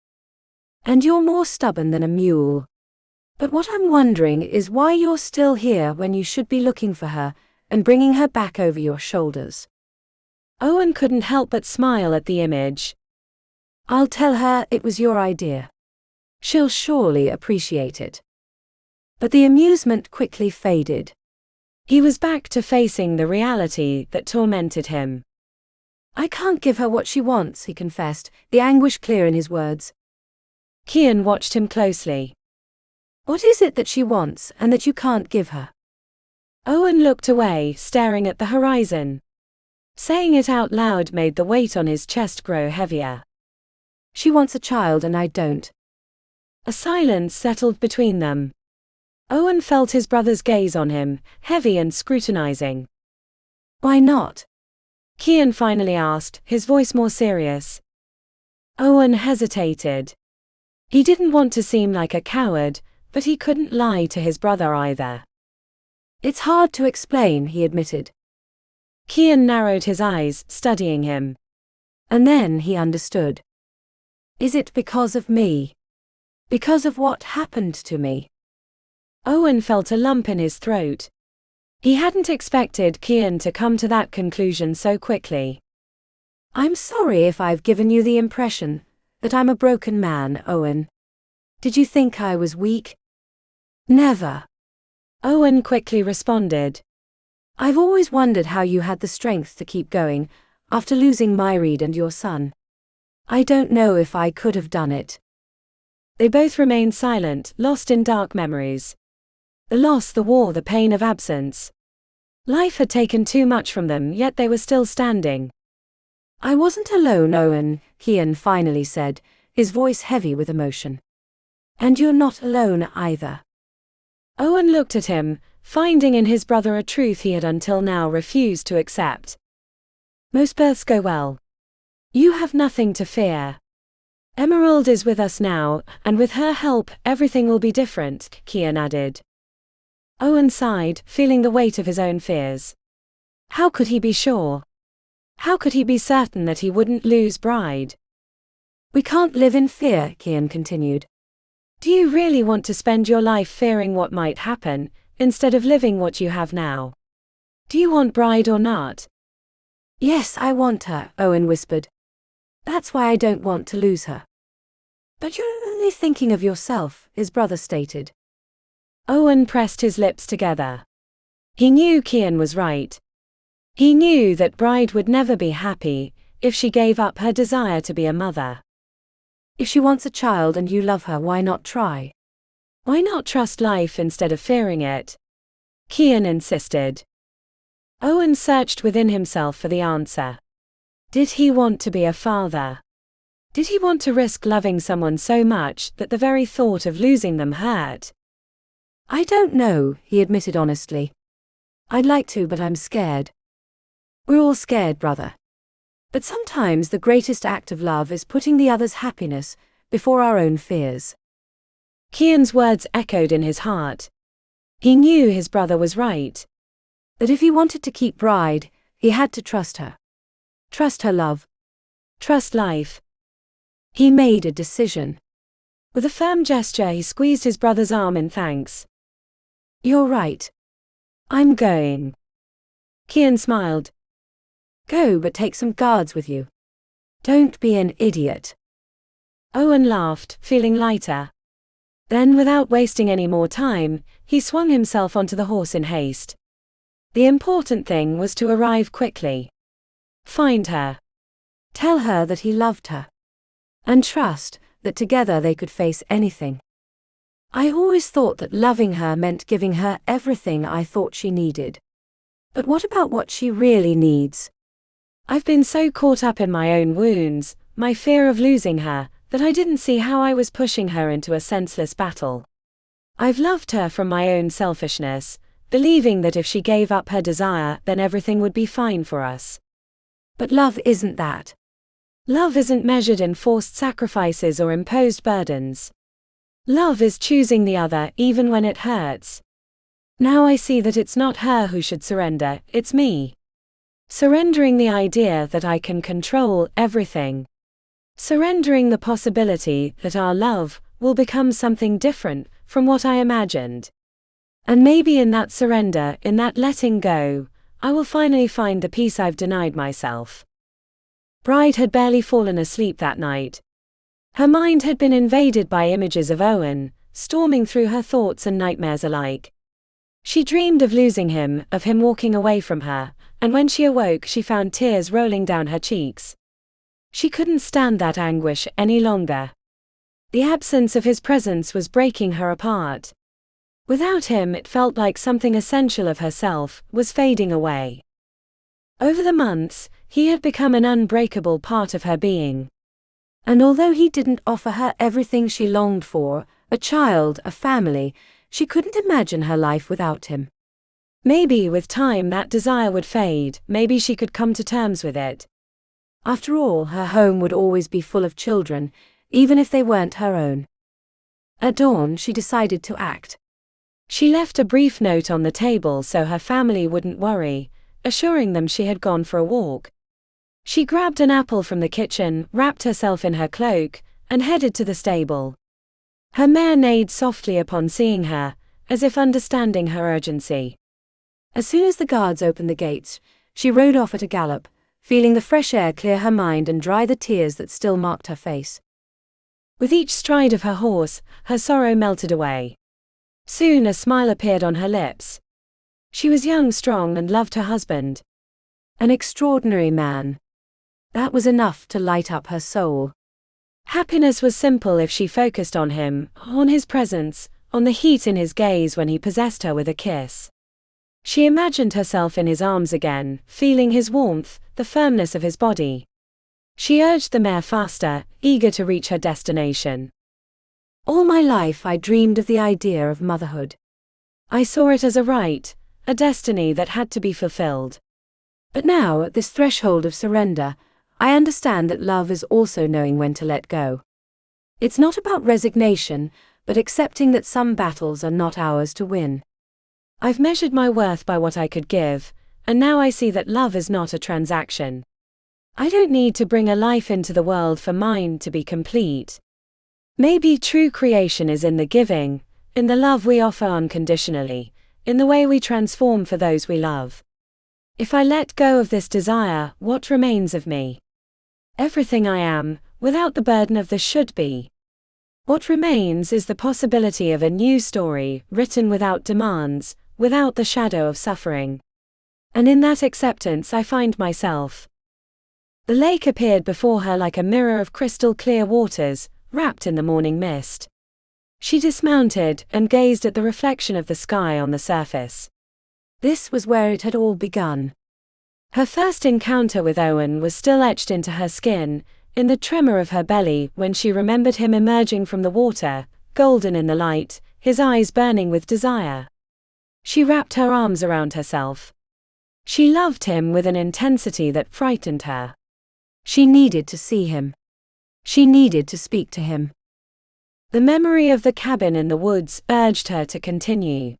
"And you're more stubborn than a mule. But what I'm wondering is why you're still here when you should be looking for her, and bringing her back over your shoulders." Eoghan couldn't help but smile at the image. "I'll tell her it was your idea. She'll surely appreciate it." But the amusement quickly faded. He was back to facing the reality that tormented him. "I can't give her what she wants," he confessed, the anguish clear in his words. Cian watched him closely. "What is it that she wants, and that you can't give her?" Eoghan looked away, staring at the horizon. Saying it out loud made the weight on his chest grow heavier. "She wants a child and I don't." A silence settled between them. Eoghan felt his brother's gaze on him, heavy and scrutinizing. "Why not?" Cian finally asked, his voice more serious. Eoghan hesitated. He didn't want to seem like a coward, but he couldn't lie to his brother either. "It's hard to explain," he admitted. Cian narrowed his eyes, studying him. And then he understood. "Is it because of me? Because of what happened to me?" Owen felt a lump in his throat. He hadn't expected Cian to come to that conclusion so quickly. I'm sorry if I've given you the impression that I'm a broken man, Owen. Did you think I was weak? Never. Owen quickly responded. I've always wondered how you had the strength to keep going after losing Brighde and your son. I don't know if I could have done it. They both remained silent, lost in dark memories. The loss, the war, the pain of absence. Life had taken too much from them, yet they were still standing. I wasn't alone, Owen, Cian finally said, his voice heavy with emotion. And you're not alone either. Owen looked at him, finding in his brother a truth he had until now refused to accept. Most births go well. You have nothing to fear. Emerald is with us now, and with her help, everything will be different, Cian added. Owen sighed, feeling the weight of his own fears. How could he be sure? How could he be certain that he wouldn't lose Brighde? We can't live in fear, Cian continued. Do you really want to spend your life fearing what might happen, instead of living what you have now? Do you want Brighde or not? Yes, I want her, Owen whispered. That's why I don't want to lose her. But you're only thinking of yourself, his brother stated. Owen pressed his lips together. He knew Cian was right. He knew that Brighde would never be happy if she gave up her desire to be a mother. If she wants a child and you love her, why not try? Why not trust life instead of fearing it? Cian insisted. Owen searched within himself for the answer. Did he want to be a father? Did he want to risk loving someone so much that the very thought of losing them hurt? I don't know, he admitted honestly. I'd like to, but I'm scared. We're all scared, brother. But sometimes the greatest act of love is putting the other's happiness before our own fears. Cian's words echoed in his heart. He knew his brother was right. That if he wanted to keep Brighde, he had to trust her. Trust her love. Trust life. He made a decision. With a firm gesture, he squeezed his brother's arm in thanks. You're right. I'm going. Cian smiled. Go, but take some guards with you. Don't be an idiot. Owen laughed, feeling lighter. Then, without wasting any more time, he swung himself onto the horse in haste. The important thing was to arrive quickly. Find her. Tell her that he loved her. And trust that together they could face anything. I always thought that loving her meant giving her everything I thought she needed. But what about what she really needs? I've been so caught up in my own wounds, my fear of losing her, that I didn't see how I was pushing her into a senseless battle. I've loved her from my own selfishness, believing that if she gave up her desire, then everything would be fine for us. But love isn't that. Love isn't measured in forced sacrifices or imposed burdens. Love is choosing the other even when it hurts. Now I see that it's not her who should surrender, it's me. Surrendering the idea that I can control everything. Surrendering the possibility that our love will become something different from what I imagined. And maybe in that surrender, in that letting go, I will finally find the peace I've denied myself. Brighde had barely fallen asleep that night. Her mind had been invaded by images of Owen, storming through her thoughts and nightmares alike. She dreamed of losing him, of him walking away from her, and when she awoke she found tears rolling down her cheeks. She couldn't stand that anguish any longer. The absence of his presence was breaking her apart. Without him, it felt like something essential of herself was fading away. Over the months, he had become an unbreakable part of her being. And although he didn't offer her everything she longed for, a child, a family, she couldn't imagine her life without him. Maybe with time that desire would fade, maybe she could come to terms with it. After all, her home would always be full of children, even if they weren't her own. At dawn, she decided to act. She left a brief note on the table so her family wouldn't worry, assuring them she had gone for a walk. She grabbed an apple from the kitchen, wrapped herself in her cloak, and headed to the stable. Her mare neighed softly upon seeing her, as if understanding her urgency. As soon as the guards opened the gates, she rode off at a gallop, feeling the fresh air clear her mind and dry the tears that still marked her face. With each stride of her horse, her sorrow melted away. Soon a smile appeared on her lips. She was young, strong, and loved her husband. An extraordinary man. That was enough to light up her soul. Happiness was simple if she focused on him, on his presence, on the heat in his gaze when he possessed her with a kiss. She imagined herself in his arms again, feeling his warmth, the firmness of his body. She urged the mare faster, eager to reach her destination. All my life I dreamed of the idea of motherhood. I saw it as a right, a destiny that had to be fulfilled. But now, at this threshold of surrender, I understand that love is also knowing when to let go. It's not about resignation, but accepting that some battles are not ours to win. I've measured my worth by what I could give, and now I see that love is not a transaction. I don't need to bring a life into the world for mine to be complete. Maybe true creation is in the giving, in the love we offer unconditionally, in the way we transform for those we love. If I let go of this desire, what remains of me? Everything I am, without the burden of the should be. What remains is the possibility of a new story, written without demands, without the shadow of suffering. And in that acceptance I find myself. The lake appeared before her like a mirror of crystal clear waters, wrapped in the morning mist. She dismounted and gazed at the reflection of the sky on the surface. This was where it had all begun. Her first encounter with Eoghan was still etched into her skin, in the tremor of her belly when she remembered him emerging from the water, golden in the light, his eyes burning with desire. She wrapped her arms around herself. She loved him with an intensity that frightened her. She needed to see him. She needed to speak to him. The memory of the cabin in the woods urged her to continue.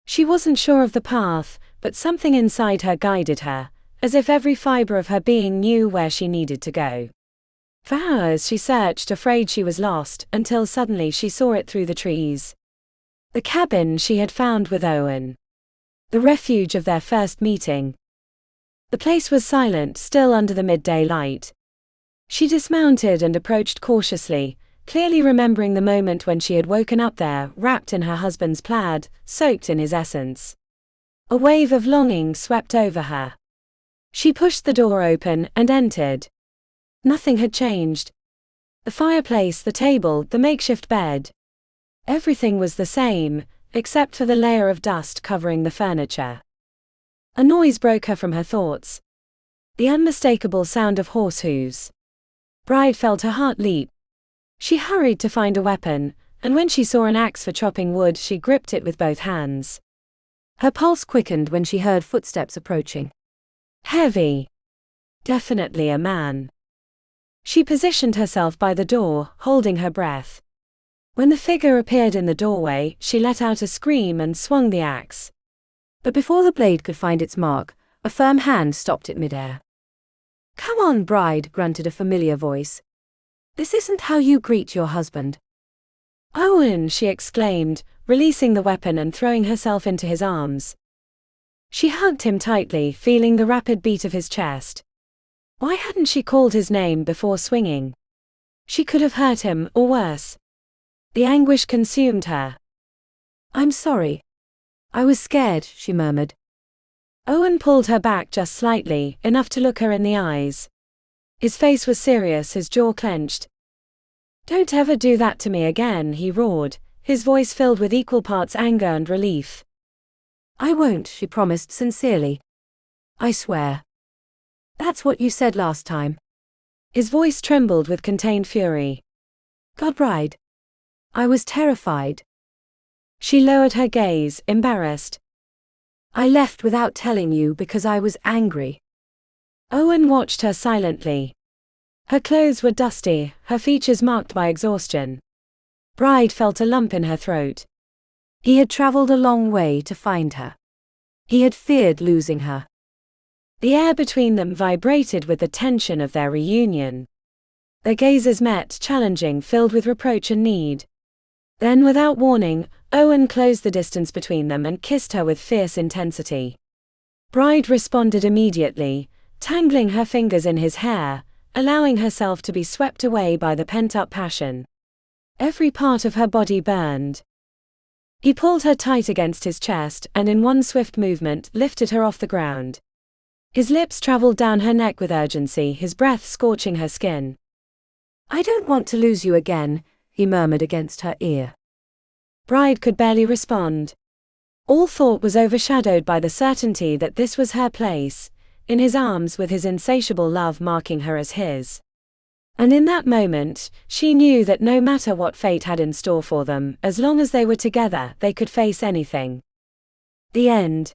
She wasn't sure of the path, but something inside her guided her, as if every fiber of her being knew where she needed to go. For hours she searched, afraid she was lost, until suddenly she saw it through the trees. The cabin she had found with Eoghan. The refuge of their first meeting. The place was silent, still under the midday light. She dismounted and approached cautiously, clearly remembering the moment when she had woken up there, wrapped in her husband's plaid, soaked in his essence. A wave of longing swept over her. She pushed the door open and entered. Nothing had changed. The fireplace, the table, the makeshift bed. Everything was the same, except for the layer of dust covering the furniture. A noise broke her from her thoughts. The unmistakable sound of horse hooves. Brighde felt her heart leap. She hurried to find a weapon, and when she saw an axe for chopping wood, she gripped it with both hands. Her pulse quickened when she heard footsteps approaching. Heavy. Definitely a man. She positioned herself by the door, holding her breath. When the figure appeared in the doorway, she let out a scream and swung the axe. But before the blade could find its mark, a firm hand stopped it midair. "Come on, Brighde," grunted a familiar voice. "This isn't how you greet your husband." "Eoghan," she exclaimed, releasing the weapon and throwing herself into his arms. She hugged him tightly, feeling the rapid beat of his chest. Why hadn't she called his name before swinging? She could have hurt him, or worse. The anguish consumed her. "I'm sorry. I was scared," she murmured. Eoghan pulled her back just slightly, enough to look her in the eyes. His face was serious, his jaw clenched. "Don't ever do that to me again," he roared, his voice filled with equal parts anger and relief. "I won't," she promised sincerely. "I swear." "That's what you said last time." His voice trembled with contained fury. "God, Brighde. I was terrified." She lowered her gaze, embarrassed. "I left without telling you because I was angry." Eoghan watched her silently. Her clothes were dusty, her features marked by exhaustion. Brighde felt a lump in her throat. He had traveled a long way to find her. He had feared losing her. The air between them vibrated with the tension of their reunion. Their gazes met, challenging, filled with reproach and need. Then, without warning, Owen closed the distance between them and kissed her with fierce intensity. Brighde responded immediately, tangling her fingers in his hair, allowing herself to be swept away by the pent-up passion. Every part of her body burned. He pulled her tight against his chest and in one swift movement lifted her off the ground. His lips traveled down her neck with urgency, his breath scorching her skin. "I don't want to lose you again," he murmured against her ear. Brighde could barely respond. All thought was overshadowed by the certainty that this was her place, in his arms with his insatiable love marking her as his. And in that moment, she knew that no matter what fate had in store for them, as long as they were together, they could face anything. The end.